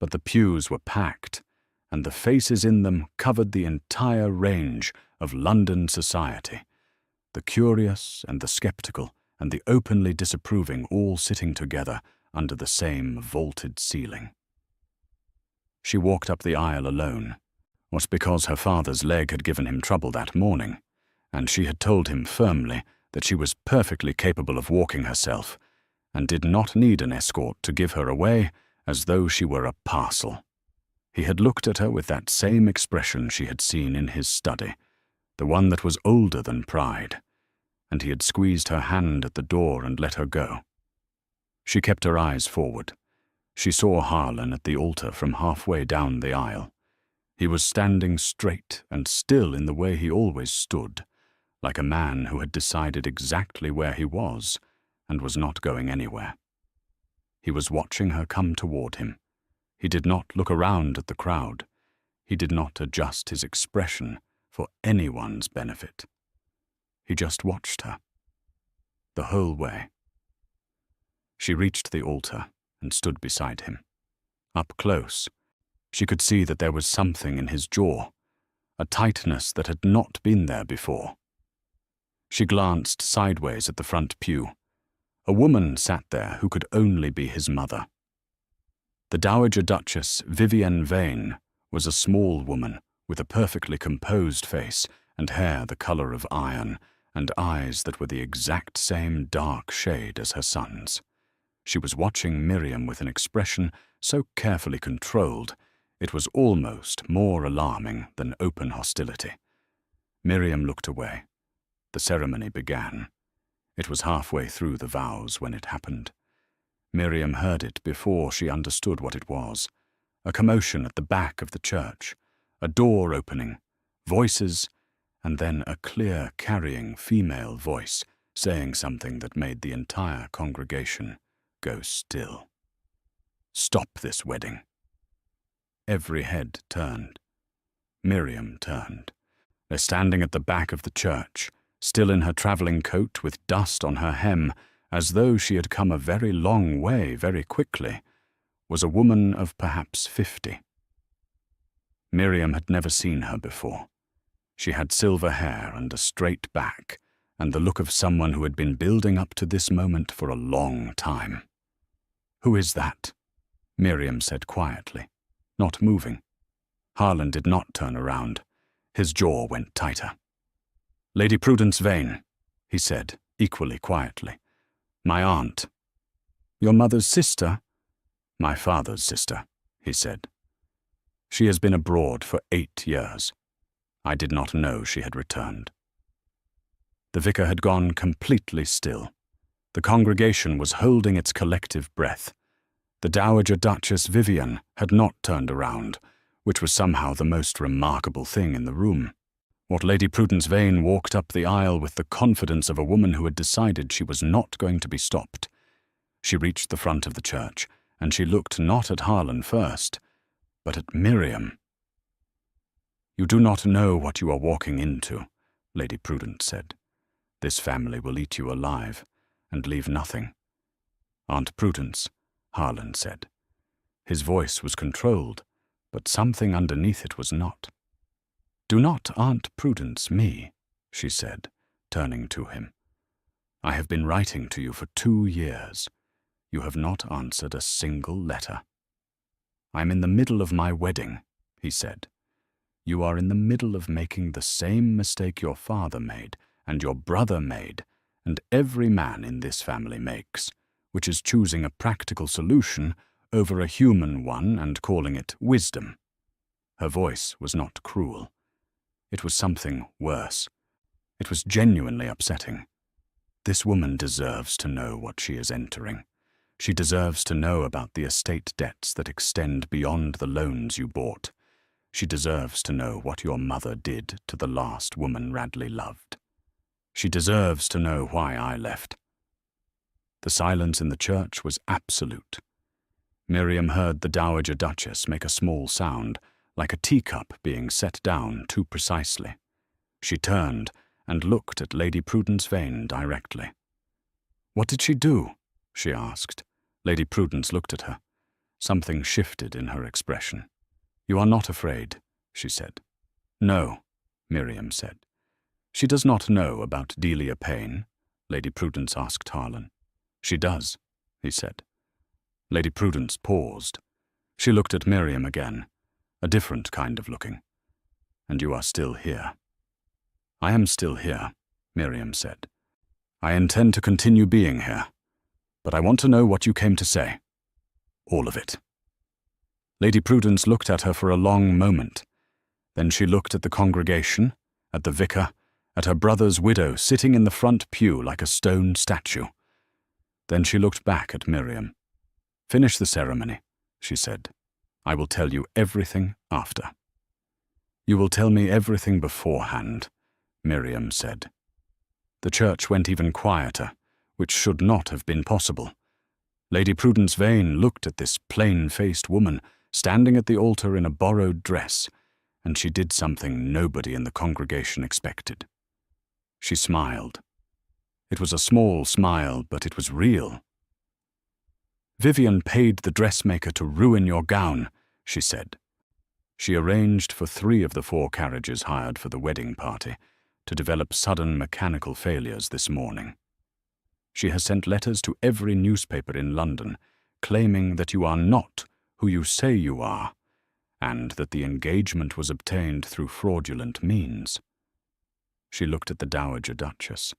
But the pews were packed, and the faces in them covered the entire range of London society, the curious and the skeptical and the openly disapproving all sitting together under the same vaulted ceiling. She walked up the aisle alone, was because her father's leg had given him trouble that morning, and she had told him firmly that she was perfectly capable of walking herself, and did not need an escort to give her away as though she were a parcel. He had looked at her with that same expression she had seen in his study, the one that was older than pride, and he had squeezed her hand at the door and let her go. She kept her eyes forward. She saw Harlan at the altar from halfway down the aisle. He was standing straight and still in the way he always stood, like a man who had decided exactly where he was and was not going anywhere. He was watching her come toward him. He did not look around at the crowd. He did not adjust his expression for anyone's benefit. He just watched her, the whole way. She reached the altar and stood beside him. Up close, she could see that there was something in his jaw, a tightness that had not been there before. She glanced sideways at the front pew. A woman sat there who could only be his mother. The Dowager Duchess Vivienne Vane was a small woman with a perfectly composed face and hair the color of iron and eyes that were the exact same dark shade as her son's. She was watching Miriam with an expression so carefully controlled it was almost more alarming than open hostility. Miriam looked away. The ceremony began. It was halfway through the vows when it happened. Miriam heard it before she understood what it was. A commotion at the back of the church, a door opening, voices, and then a clear, carrying female voice saying something that made the entire congregation go still. Stop this wedding. Every head turned. Miriam turned. They're standing at the back of the church, still in her travelling coat with dust on her hem, as though she had come a very long way very quickly, was a woman of perhaps 50. Miriam had never seen her before. She had silver hair and a straight back, and the look of someone who had been building up to this moment for a long time. "Who is that?" Miriam said quietly, not moving. Harlan did not turn around. His jaw went tighter. "Lady Prudence Vane," he said, equally quietly. "My aunt." "Your mother's sister?" "My father's sister," he said. "She has been abroad for 8 years. I did not know she had returned." The vicar had gone completely still. The congregation was holding its collective breath. The Dowager Duchess Vivienne had not turned around, which was somehow the most remarkable thing in the room. What Lady Prudence Vane walked up the aisle with the confidence of a woman who had decided she was not going to be stopped. She reached the front of the church, and she looked not at Harlan first, but at Miriam. "You do not know what you are walking into," Lady Prudence said. "This family will eat you alive, and leave nothing." "Aunt Prudence," Harlan said. His voice was controlled, but something underneath it was not. "Do not Aunt Prudence me," she said, turning to him. "I have been writing to you for 2 years. You have not answered a single letter." "I'm in the middle of my wedding," he said. "You are in the middle of making the same mistake your father made, and your brother made, and every man in this family makes, which is choosing a practical solution over a human one and calling it wisdom." Her voice was not cruel. It was something worse. It was genuinely upsetting. This woman deserves to know what she is entering. She deserves to know about the estate debts that extend beyond the loans you bought. She deserves to know what your mother did to the last woman Radley loved. She deserves to know why I left. The silence in the church was absolute. Miriam heard the Dowager Duchess make a small sound, like a teacup being set down too precisely. She turned and looked at Lady Prudence Vane directly. "What did she do?" she asked. Lady Prudence looked at her. Something shifted in her expression. "You are not afraid," she said. "No," Miriam said. "She does not know about Delia Payne?" Lady Prudence asked Harlan. "She does," he said. Lady Prudence paused. She looked at Miriam again, a different kind of looking. "And you are still here." "I am still here," Miriam said. "I intend to continue being here. But I want to know what you came to say. All of it." Lady Prudence looked at her for a long moment. Then she looked at the congregation, at the vicar, at her brother's widow sitting in the front pew like a stone statue. Then she looked back at Miriam. "Finish the ceremony," she said. "I will tell you everything after." "You will tell me everything beforehand," Miriam said. The church went even quieter, which should not have been possible. Lady Prudence Vane looked at this plain-faced woman standing at the altar in a borrowed dress, and she did something nobody in the congregation expected. She smiled. It was a small smile, but it was real. "Vivian paid the dressmaker to ruin your gown," she said. She arranged for 3 of the 4 carriages hired for the wedding party to develop sudden mechanical failures this morning. She has sent letters to every newspaper in London claiming that you are not who you say you are, and that the engagement was obtained through fraudulent means. She looked at the Dowager Duchess.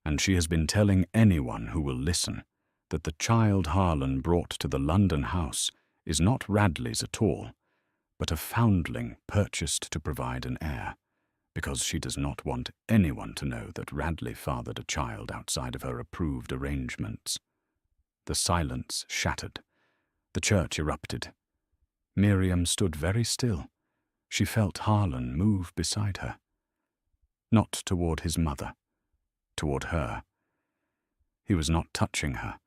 "And she has been telling anyone who will listen that the child Harlan brought to the London house is not Radley's at all, but a foundling purchased to provide an heir, because she does not want anyone to know that Radley fathered a child outside of her approved arrangements." The silence shattered. The church erupted. Miriam stood very still. She felt Harlan move beside her. Not toward his mother, toward her. He was not touching her,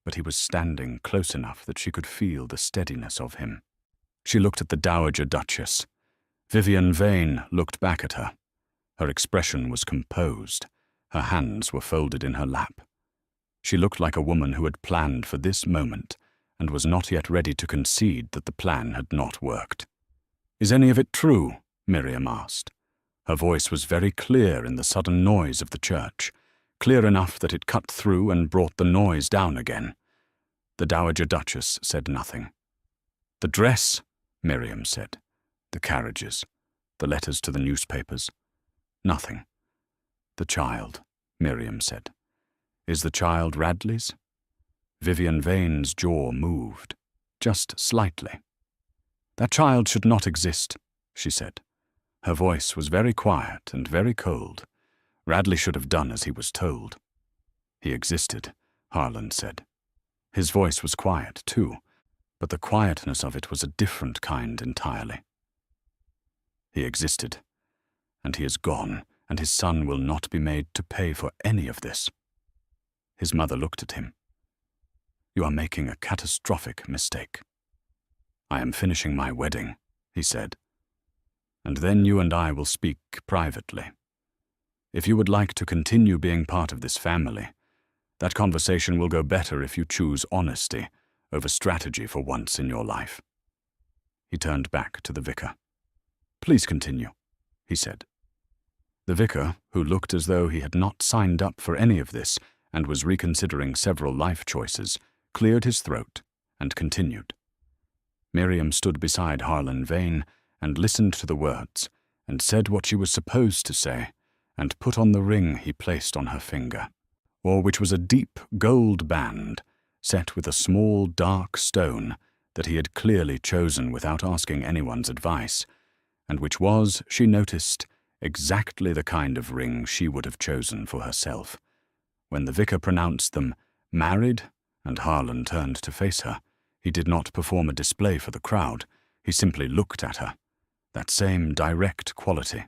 but he was standing close enough that she could feel the steadiness of him. She looked at the Dowager Duchess. Vivian Vane looked back at her. Her expression was composed. Her hands were folded in her lap. She looked like a woman who had planned for this moment and was not yet ready to concede that the plan had not worked. "Is any of it true?" Miriam asked. Her voice was very clear in the sudden noise of the church, clear enough that it cut through and brought the noise down again. The Dowager Duchess said nothing. "The dress," Miriam said. "The carriages. The letters to the newspapers. Nothing. The child," Miriam said. "Is the child Radley's?" Vivian Vane's jaw moved, just slightly. "That child should not exist," she said. Her voice was very quiet and very cold. Radley should have done as he was told. "He existed," Harlan said. His voice was quiet, too, but the quietness of it was a different kind entirely. He existed, and he is gone, and his son will not be made to pay for any of this. His mother looked at him. You are making a catastrophic mistake. I am finishing my wedding, he said, and then you and I will speak privately. If you would like to continue being part of this family, that conversation will go better if you choose honesty over strategy for once in your life. He turned back to the vicar. Please continue, he said. The vicar, who looked as though he had not signed up for any of this and was reconsidering several life choices, cleared his throat and continued. Miriam stood beside Harlan Vane and listened to the words, and said what she was supposed to say, and put on the ring he placed on her finger, or which was a deep gold band set with a small dark stone that he had clearly chosen without asking anyone's advice, and which was, she noticed, exactly the kind of ring she would have chosen for herself. When the vicar pronounced them married, and Harlan turned to face her, he did not perform a display for the crowd. He simply looked at her. That same direct quality,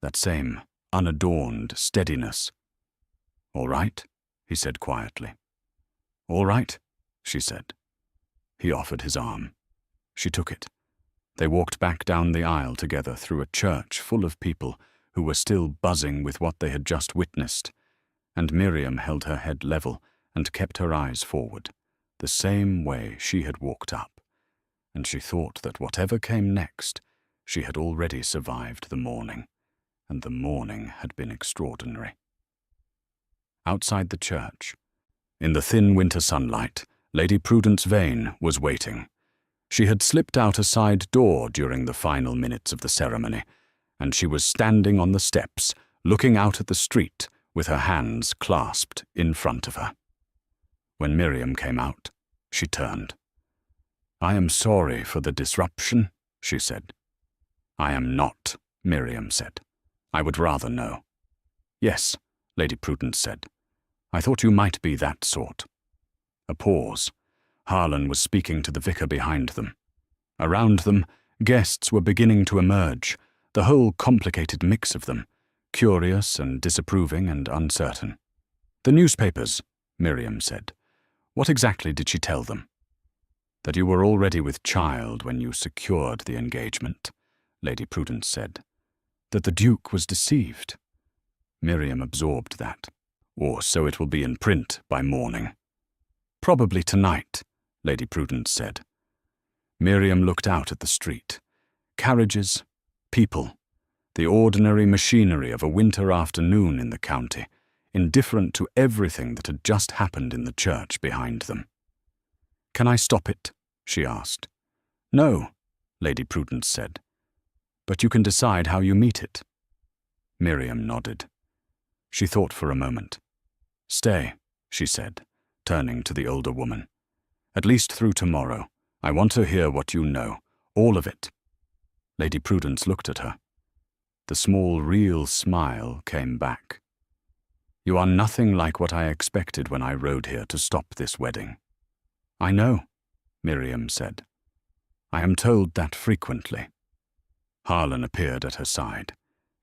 that same unadorned steadiness. All right, he said quietly. All right, she said. He offered his arm. She took it. They walked back down the aisle together through a church full of people who were still buzzing with what they had just witnessed, and Miriam held her head level and kept her eyes forward, the same way she had walked up, and she thought that whatever came next, she had already survived the morning, and the morning had been extraordinary. Outside the church, in the thin winter sunlight, Lady Prudence Vane was waiting. She had slipped out a side door during the final minutes of the ceremony, and she was standing on the steps, looking out at the street with her hands clasped in front of her. When Miriam came out, she turned. I am sorry for the disruption, she said. I am not, Miriam said. I would rather know. Yes, Lady Prudence said. I thought you might be that sort. A pause. Harlan was speaking to the vicar behind them. Around them, guests were beginning to emerge, the whole complicated mix of them, curious and disapproving and uncertain. The newspapers, Miriam said. What exactly did she tell them? That you were already with child when you secured the engagement, Lady Prudence said. That the Duke was deceived. Miriam absorbed that. Or so it will be in print by morning. Probably tonight, Lady Prudence said. Miriam looked out at the street. Carriages, people, the ordinary machinery of a winter afternoon in the county, indifferent to everything that had just happened in the church behind them. Can I stop it? She asked. No, Lady Prudence said. But you can decide how you meet it. Miriam nodded. She thought for a moment. Stay, she said, turning to the older woman. At least through tomorrow. I want to hear what you know, all of it. Lady Prudence looked at her. The small, real smile came back. You are nothing like what I expected when I rode here to stop this wedding. I know, Miriam said. I am told that frequently. Harlan appeared at her side.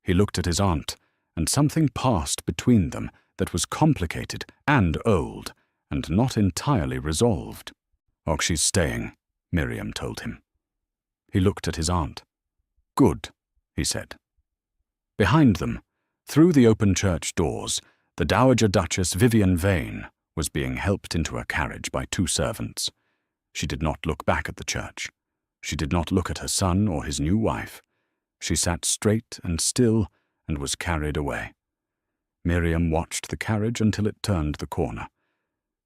He looked at his aunt, and something passed between them that was complicated and old, and not entirely resolved. Oh, she's staying, Miriam told him. He looked at his aunt. Good, he said. Behind them, through the open church doors, the Dowager Duchess Vivian Vane was being helped into a carriage by 2 servants. She did not look back at the church. She did not look at her son or his new wife. She sat straight and still and was carried away. Miriam watched the carriage until it turned the corner.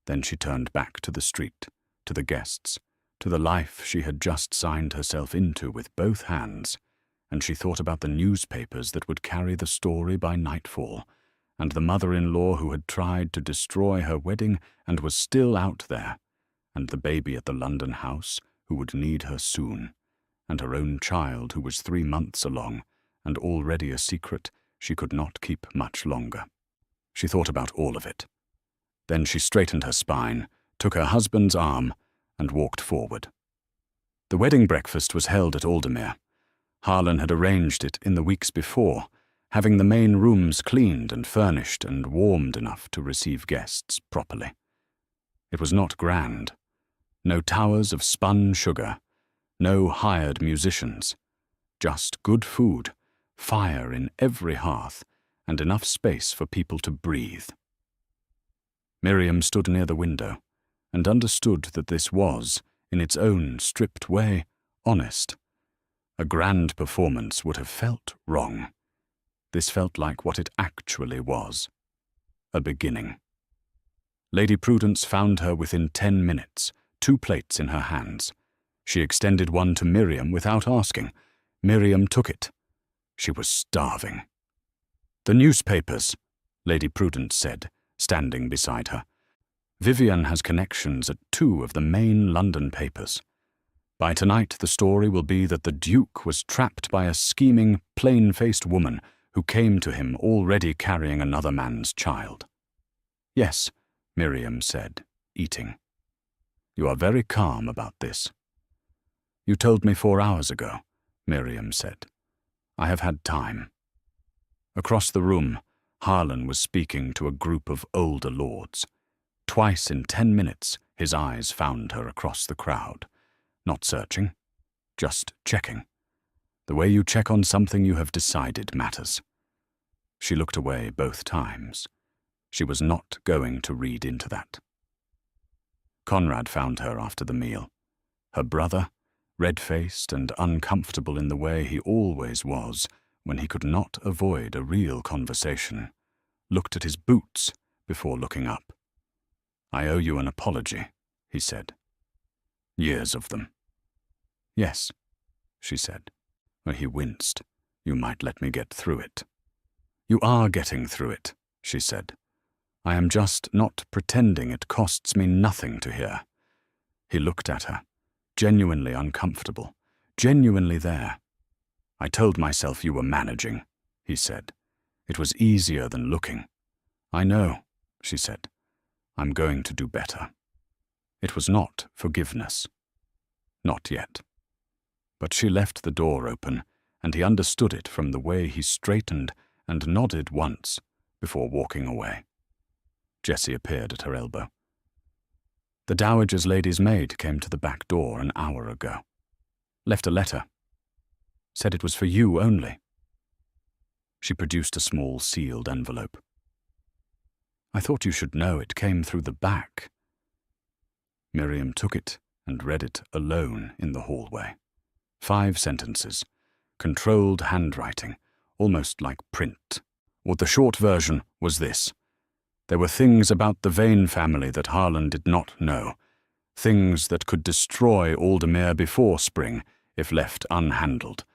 Then she turned back to the street, to the guests, to the life she had just signed herself into with both hands, and she thought about the newspapers that would carry the story by nightfall, and the mother-in-law who had tried to destroy her wedding and was still out there, and the baby at the London house who would need her soon, and her own child who was 3 months along, and already a secret she could not keep much longer. She thought about all of it. Then she straightened her spine, took her husband's arm, and walked forward. The wedding breakfast was held at Aldermere. Harlan had arranged it in the weeks before, having the main rooms cleaned and furnished and warmed enough to receive guests properly. It was not grand. No towers of spun sugar, no hired musicians, just good food, fire in every hearth, and enough space for people to breathe. Miriam stood near the window and understood that this was, in its own stripped way, honest. A grand performance would have felt wrong. This felt like what it actually was, a beginning. Lady Prudence found her within 10 minutes, 2 plates in her hands. She extended one to Miriam without asking. Miriam took it. She was starving. "The newspapers," Lady Prudence said, standing beside her. "Vivian has connections at 2 of the main London papers. By tonight the story will be that the Duke was trapped by a scheming, plain-faced woman who came to him already carrying another man's child." "Yes," Miriam said, eating. "You are very calm about this." "You told me 4 hours ago," Miriam said. "I have had time." Across the room, Harlan was speaking to a group of older lords. Twice in 10 minutes, his eyes found her across the crowd. Not searching, just checking. The way you check on something you have decided matters. She looked away both times. She was not going to read into that. Conrad found her after the meal. Her brother, red-faced and uncomfortable in the way he always was when he could not avoid a real conversation, looked at his boots before looking up. "I owe you an apology," he said. "Years of them." "Yes," she said. He winced. "You might let me get through it." "You are getting through it," she said. "I am just not pretending it costs me nothing to hear." He looked at her, genuinely uncomfortable, genuinely there. "I told myself you were managing," he said. "It was easier than looking." "I know," she said. "I'm going to do better." It was not forgiveness. Not yet. But she left the door open, and he understood it from the way he straightened and nodded once before walking away. Jessie appeared at her elbow. "The Dowager's lady's maid came to the back door an hour ago. Left a letter. Said it was for you only." She produced a small sealed envelope. "I thought you should know it came through the back." Miriam took it and read it alone in the hallway. 5 sentences, controlled handwriting, almost like print. Or the short version was this. There were things about the Vane family that Harlan did not know, things that could destroy Aldermere before spring if left unhandled,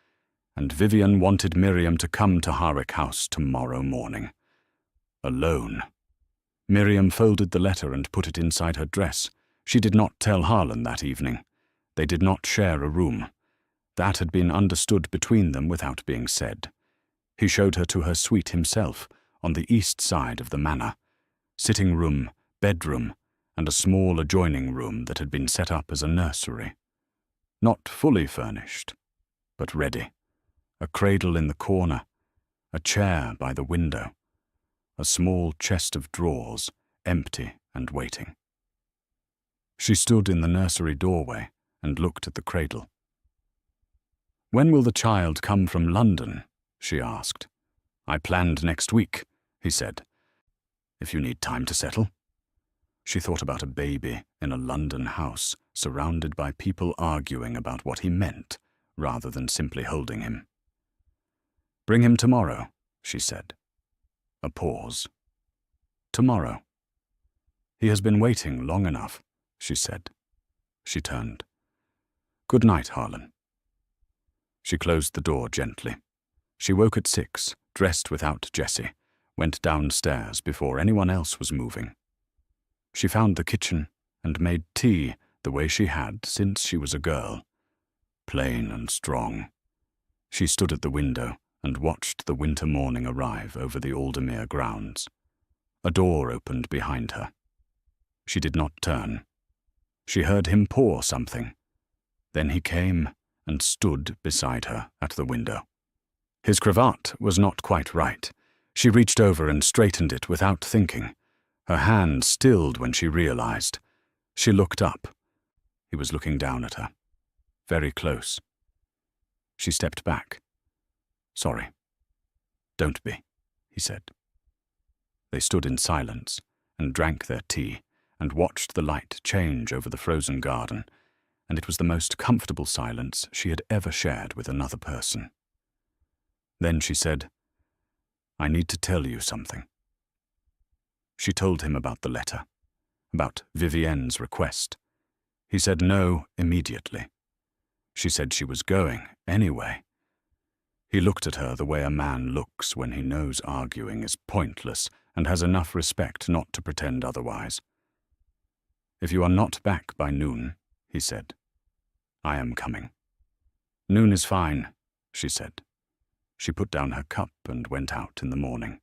and Vivian wanted Miriam to come to Harwick House tomorrow morning. Alone. Miriam folded the letter and put it inside her dress. She did not tell Harlan that evening. They did not share a room. That had been understood between them without being said. He showed her to her suite himself, on the east side of the manor. Sitting room, bedroom, and a small adjoining room that had been set up as a nursery. Not fully furnished, but ready. A cradle in the corner, a chair by the window, a small chest of drawers, empty and waiting. She stood in the nursery doorway and looked at the cradle. "When will the child come from London?" she asked. "I planned next week," he said. "If you need time to settle." She thought about a baby in a London house, surrounded by people arguing about what he meant, rather than simply holding him. "Bring him tomorrow," she said. A pause. "Tomorrow." "He has been waiting long enough," she said. She turned. "Good night, Harlan." She closed the door gently. She woke at 6, dressed without Jessie, went downstairs before anyone else was moving. She found the kitchen and made tea the way she had since she was a girl. Plain and strong. She stood at the window and watched the winter morning arrive over the Aldermere grounds. A door opened behind her. She did not turn. She heard him pour something. Then he came and stood beside her at the window. His cravat was not quite right. She reached over and straightened it without thinking. Her hand stilled when she realized. She looked up. He was looking down at her, very close. She stepped back. "Sorry." "Don't be," he said. They stood in silence and drank their tea and watched the light change over the frozen garden, and it was the most comfortable silence she had ever shared with another person. Then she said, "I need to tell you something." She told him about the letter, about Vivienne's request. He said no immediately. She said she was going anyway. He looked at her the way a man looks when he knows arguing is pointless and has enough respect not to pretend otherwise. "If you are not back by noon," he said, "I am coming." "Noon is fine," she said. She put down her cup and went out in the morning.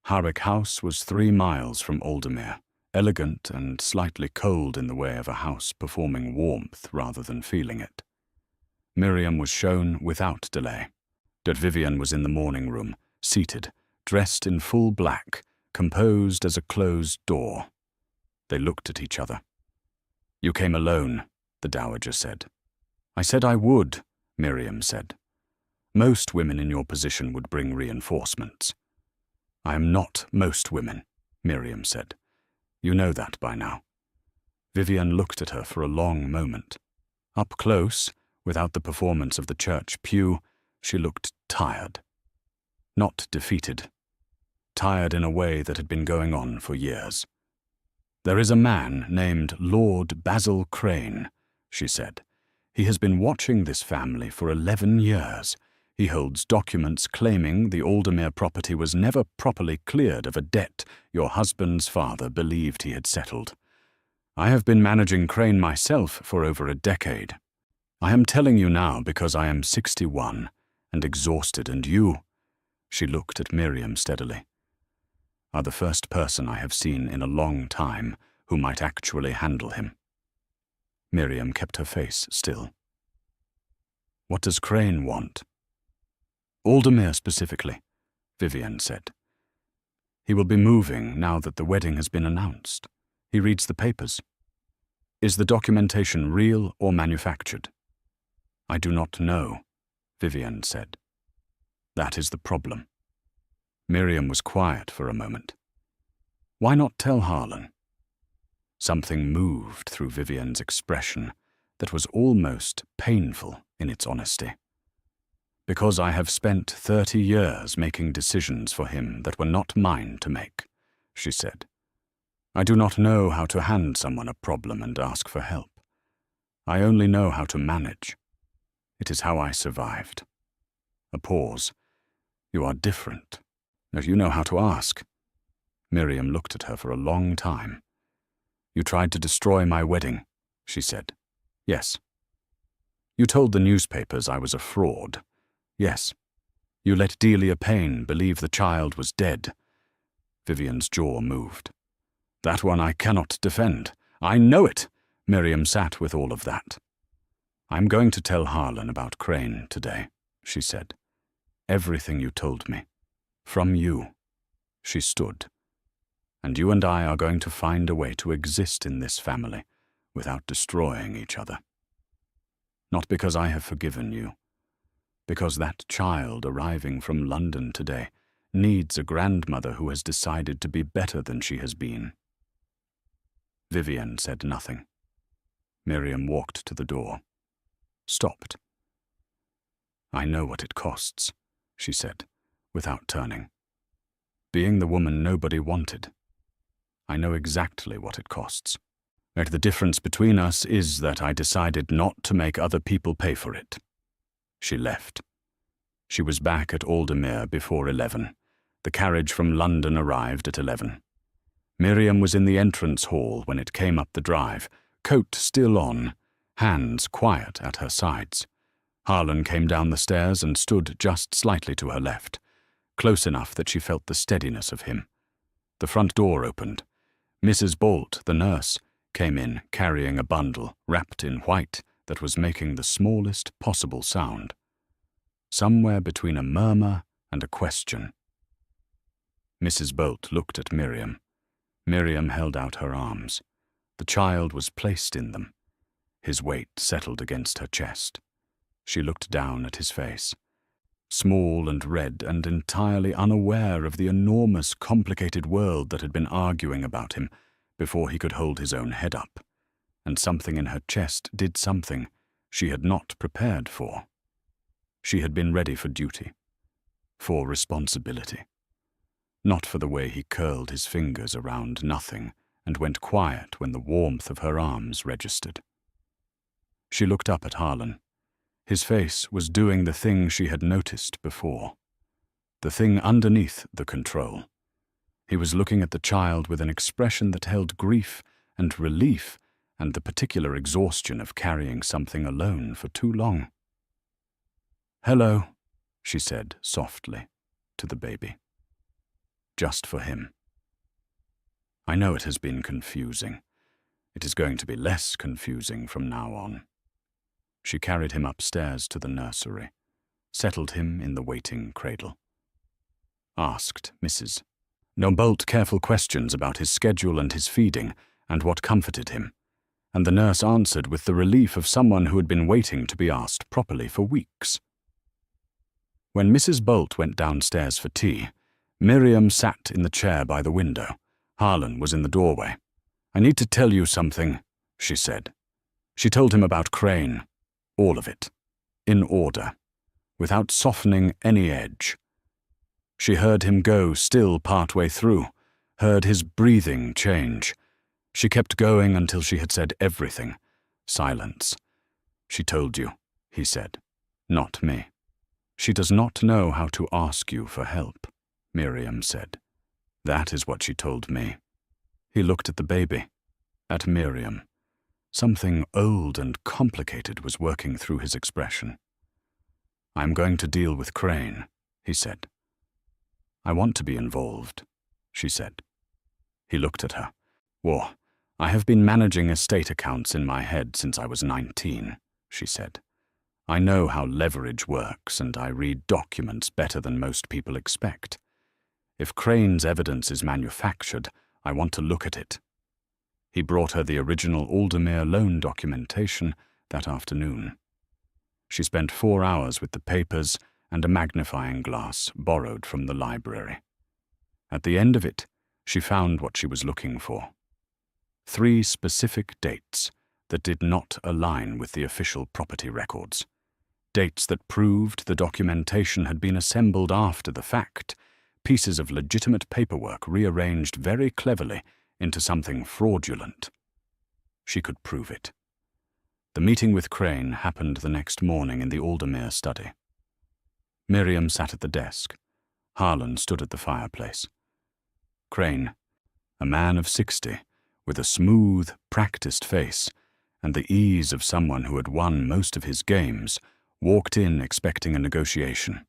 Harwick House was 3 miles from Aldermere, elegant and slightly cold in the way of a house performing warmth rather than feeling it. Miriam was shown without delay. That Vivienne was in the morning room, seated, dressed in full black, composed as a closed door. They looked at each other. "You came alone," the dowager said. "I said I would," Miriam said. "Most women in your position would bring reinforcements." "I am not most women," Miriam said. "You know that by now." Vivienne looked at her for a long moment. Up close, without the performance of the church pew, she looked tired. Not defeated. Tired in a way that had been going on for years. "There is a man named Lord Basil Crane," she said. "He has been watching this family for 11 years. He holds documents claiming the Aldermere property was never properly cleared of a debt your husband's father believed he had settled. I have been managing Crane myself for over a decade. I am telling you now because I am 61 and exhausted, and you," she looked at Miriam steadily, "are the first person I have seen in a long time who might actually handle him." Miriam kept her face still. "What does Crane want?" "Aldermere specifically," Vivienne said. "He will be moving now that the wedding has been announced. He reads the papers. Is the documentation real or manufactured?" "I do not know," Vivienne said. "That is the problem." Miriam was quiet for a moment. "Why not tell Harlan?" Something moved through Vivienne's expression that was almost painful in its honesty. "Because I have spent 30 years making decisions for him that were not mine to make," she said. "I do not know how to hand someone a problem and ask for help. I only know how to manage. It is how I survived." A pause. "You are different. You know how to ask." Miriam looked at her for a long time. "You tried to destroy my wedding," she said. "Yes." "You told the newspapers I was a fraud." "Yes." "You let Delia Payne believe the child was dead." Vivienne's jaw moved. "That one I cannot defend. I know it." Miriam sat with all of that. "I'm going to tell Harlan about Crane today," she said. "Everything you told me. From you." She stood. "And you and I are going to find a way to exist in this family without destroying each other. Not because I have forgiven you. Because that child arriving from London today needs a grandmother who has decided to be better than she has been." Vivienne said nothing. Miriam walked to the door. Stopped. "I know what it costs," she said, without turning. "Being the woman nobody wanted. I know exactly what it costs. But the difference between us is that I decided not to make other people pay for it." She left. She was back at Aldermere before 11. The carriage from London arrived at 11. Miriam was in the entrance hall when it came up the drive, coat still on, hands quiet at her sides. Harlan came down the stairs and stood just slightly to her left, close enough that she felt the steadiness of him. The front door opened. Mrs. Bolt, the nurse, came in carrying a bundle wrapped in white that was making the smallest possible sound, somewhere between a murmur and a question. Mrs. Bolt looked at Miriam. Miriam held out her arms. The child was placed in them. His weight settled against her chest. She looked down at his face, small and red and entirely unaware of the enormous, complicated world that had been arguing about him before he could hold his own head up, and something in her chest did something she had not prepared for. She had been ready for duty, for responsibility, not for the way he curled his fingers around nothing and went quiet when the warmth of her arms registered. She looked up at Harlan. His face was doing the thing she had noticed before, the thing underneath the control. He was looking at the child with an expression that held grief and relief and the particular exhaustion of carrying something alone for too long. "Hello," she said softly to the baby. Just for him. "I know it has been confusing. It is going to be less confusing from now on." She carried him upstairs to the nursery, settled him in the waiting cradle. Asked Mrs. Bolt careful questions about his schedule and his feeding and what comforted him, and the nurse answered with the relief of someone who had been waiting to be asked properly for weeks. When Mrs. Bolt went downstairs for tea, Miriam sat in the chair by the window. Harlan was in the doorway. "I need to tell you something," she said. She told him about Crane. All of it, in order, without softening any edge. She heard him go still partway through, heard his breathing change. She kept going until she had said everything. Silence. "She told you," he said, "not me." "She does not know how to ask you for help," Miriam said. "That is what she told me." He looked at the baby, at Miriam. Something old and complicated was working through his expression. "I'm going to deal with Crane," he said. "I want to be involved," she said. He looked at her. "Well, I have been managing estate accounts in my head since I was 19, she said. "I know how leverage works, and I read documents better than most people expect. If Crane's evidence is manufactured, I want to look at it." He brought her the original Aldermere loan documentation that afternoon. She spent 4 hours with the papers and a magnifying glass borrowed from the library. At the end of it, she found what she was looking for. 3 specific dates that did not align with the official property records. Dates that proved the documentation had been assembled after the fact, pieces of legitimate paperwork rearranged very cleverly into something fraudulent. She could prove it. The meeting with Crane happened the next morning in the Aldermere study. Miriam sat at the desk. Harlan stood at the fireplace. Crane, a man of 60, with a smooth, practiced face and the ease of someone who had won most of his games, walked in expecting a negotiation.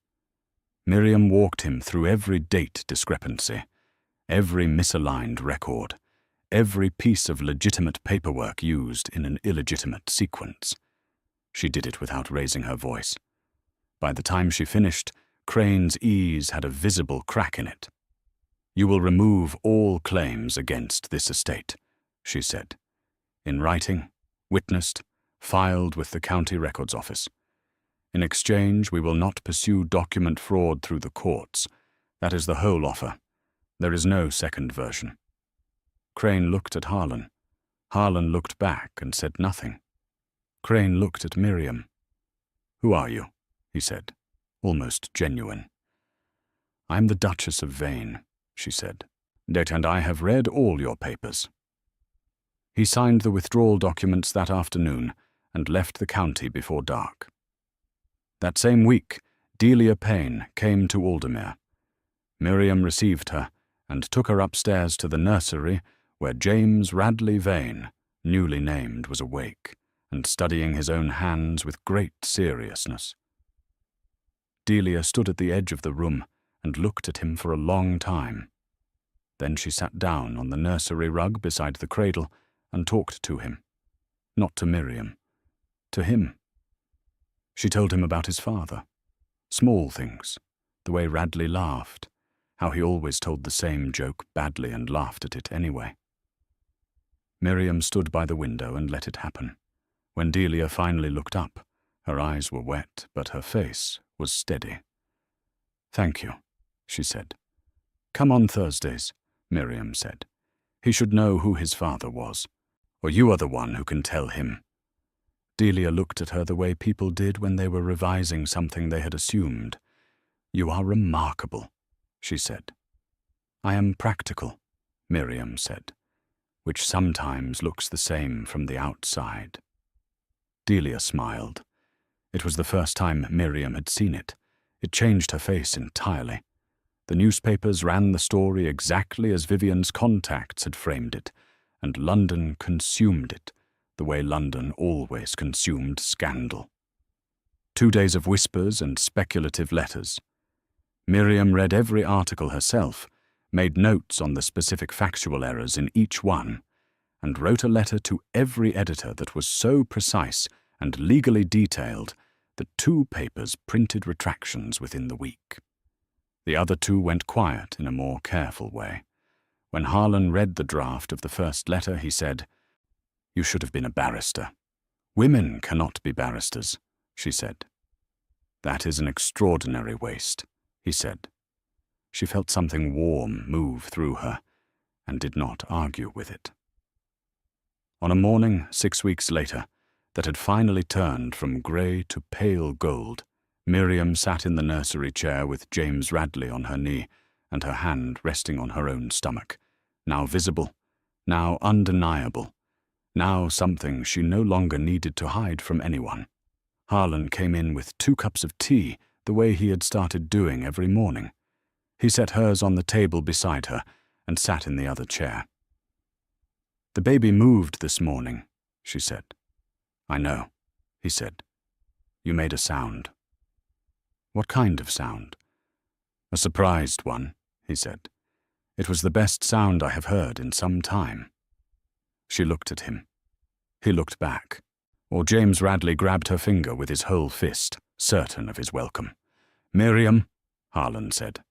Miriam walked him through every date discrepancy, every misaligned record, every piece of legitimate paperwork used in an illegitimate sequence. She did it without raising her voice. By the time she finished, Crane's ease had a visible crack in it. "You will remove all claims against this estate," she said. "In writing, witnessed, filed with the county records office. In exchange, we will not pursue document fraud through the courts. That is the whole offer. There is no second version." Crane looked at Harlan. Harlan looked back and said nothing. Crane looked at Miriam. "Who are you?" he said, almost genuine. "I'm the Duchess of Vane," she said. "And I have read all your papers." He signed the withdrawal documents that afternoon and left the county before dark. That same week, Delia Payne came to Aldermere. Miriam received her and took her upstairs to the nursery where James Radley Vane, newly named, was awake and studying his own hands with great seriousness. Delia stood at the edge of the room and looked at him for a long time. Then she sat down on the nursery rug beside the cradle and talked to him, not to Miriam, to him. She told him about his father. Small things, the way Radley laughed, how he always told the same joke badly and laughed at it anyway. Miriam stood by the window and let it happen. When Delia finally looked up, her eyes were wet, but her face was steady. "Thank you," she said. "Come on Thursdays," Miriam said. "He should know who his father was, or you are the one who can tell him." Delia looked at her the way people did when they were revising something they had assumed. "You are remarkable," she said. "I am practical," Miriam said, "which sometimes looks the same from the outside." Delia smiled. It was the first time Miriam had seen it. It changed her face entirely. The newspapers ran the story exactly as Vivian's contacts had framed it, and London consumed it, the way London always consumed scandal. 2 days of whispers and speculative letters. Miriam read every article herself, made notes on the specific factual errors in each one, and wrote a letter to every editor that was so precise and legally detailed that 2 papers printed retractions within the week. The other 2 went quiet in a more careful way. When Harlan read the draft of the first letter, he said, "You should have been a barrister." "Women cannot be barristers," she said. "That is an extraordinary waste," he said. She felt something warm move through her, and did not argue with it. On a morning 6 weeks later, that had finally turned from grey to pale gold, Miriam sat in the nursery chair with James Radley on her knee and her hand resting on her own stomach, now visible, now undeniable, now something she no longer needed to hide from anyone. Harlan came in with 2 cups of tea, the way he had started doing every morning. He set hers on the table beside her and sat in the other chair. "The baby moved this morning," she said. "I know," he said. "You made a sound." "What kind of sound?" "A surprised one," he said. "It was the best sound I have heard in some time." She looked at him. He looked back, or James Radley grabbed her finger with his whole fist, certain of his welcome. "Miriam," Harlan said.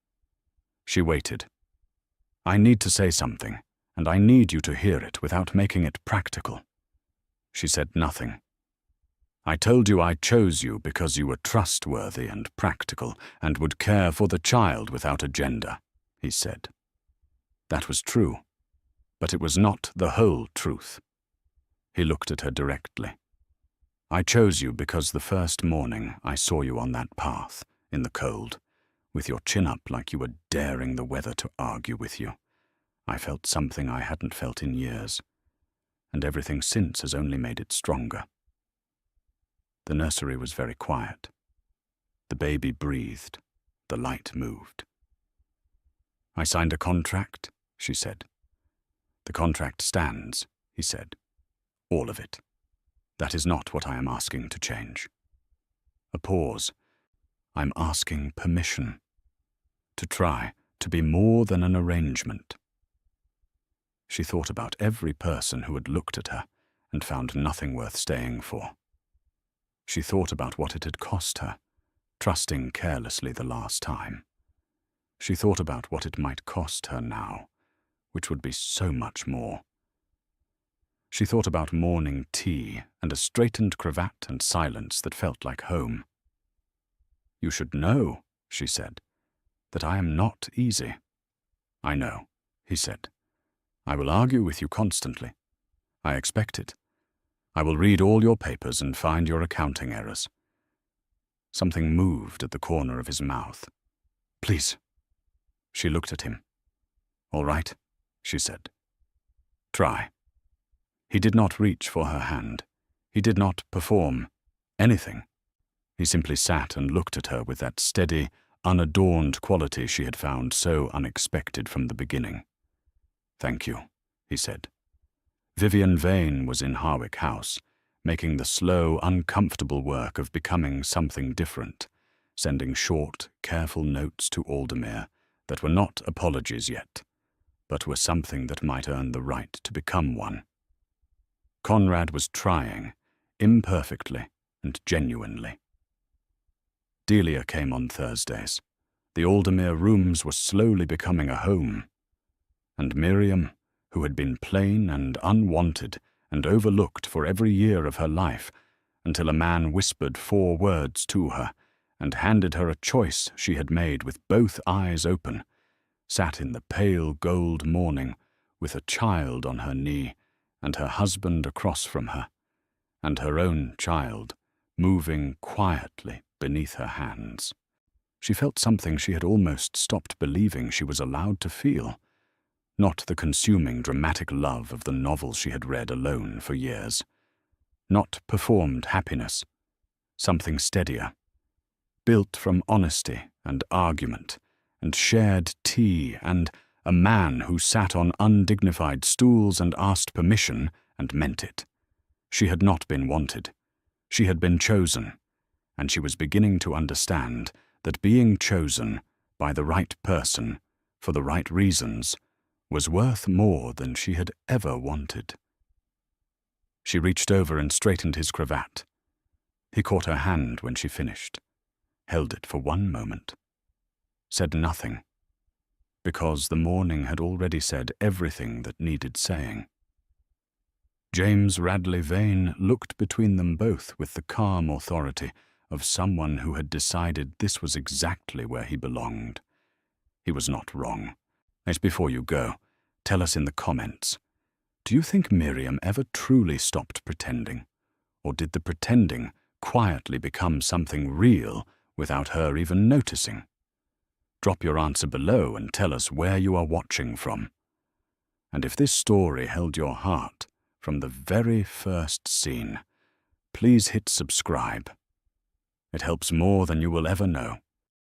She waited. "I need to say something, and I need you to hear it without making it practical." She said nothing. "I told you I chose you because you were trustworthy and practical and would care for the child without agenda," he said. That was true, but it was not the whole truth. He looked at her directly. "I chose you because the first morning I saw you on that path, in the cold, with your chin up like you were daring the weather to argue with you. I felt something I hadn't felt in years, and everything since has only made it stronger." The nursery was very quiet. The baby breathed. The light moved. "I signed a contract," she said. "The contract stands," he said. "All of it. That is not what I am asking to change." A pause. "I'm asking permission. To try to be more than an arrangement." She thought about every person who had looked at her and found nothing worth staying for. She thought about what it had cost her, trusting carelessly the last time. She thought about what it might cost her now, which would be so much more. She thought about morning tea and a straightened cravat and silence that felt like home. "You should know," she said, "that I am not easy." "I know," he said. "I will argue with you constantly. I expect it. I will read all your papers and find your accounting errors." Something moved at the corner of his mouth. "Please." She looked at him. "All right," she said. "Try." He did not reach for her hand. He did not perform anything. He simply sat and looked at her with that steady, unadorned quality she had found so unexpected from the beginning. "Thank you," he said. Vivian Vane was in Harwick House, making the slow, uncomfortable work of becoming something different, sending short, careful notes to Aldermere that were not apologies yet, but were something that might earn the right to become one. Conrad was trying, imperfectly, and genuinely. Delia came on Thursdays. The Aldermere rooms were slowly becoming a home. And Miriam, who had been plain and unwanted and overlooked for every year of her life, until a man whispered 4 words to her and handed her a choice she had made with both eyes open, sat in the pale gold morning with a child on her knee and her husband across from her, and her own child moving quietly beneath her hands. She felt something she had almost stopped believing she was allowed to feel, not the consuming dramatic love of the novels she had read alone for years, not performed happiness, something steadier, built from honesty and argument and shared tea and a man who sat on undignified stools and asked permission and meant it. She had not been wanted. She had been chosen, and she was beginning to understand that being chosen by the right person for the right reasons was worth more than she had ever wanted. She reached over and straightened his cravat. He caught her hand when she finished, held it for one moment, said nothing, because the morning had already said everything that needed saying. James Radley Vane looked between them both with the calm authority of someone who had decided this was exactly where he belonged. He was not wrong. But before you go, tell us in the comments, do you think Miriam ever truly stopped pretending? Or did the pretending quietly become something real without her even noticing? Drop your answer below and tell us where you are watching from. And if this story held your heart from the very first scene, please hit subscribe. It helps more than you will ever know.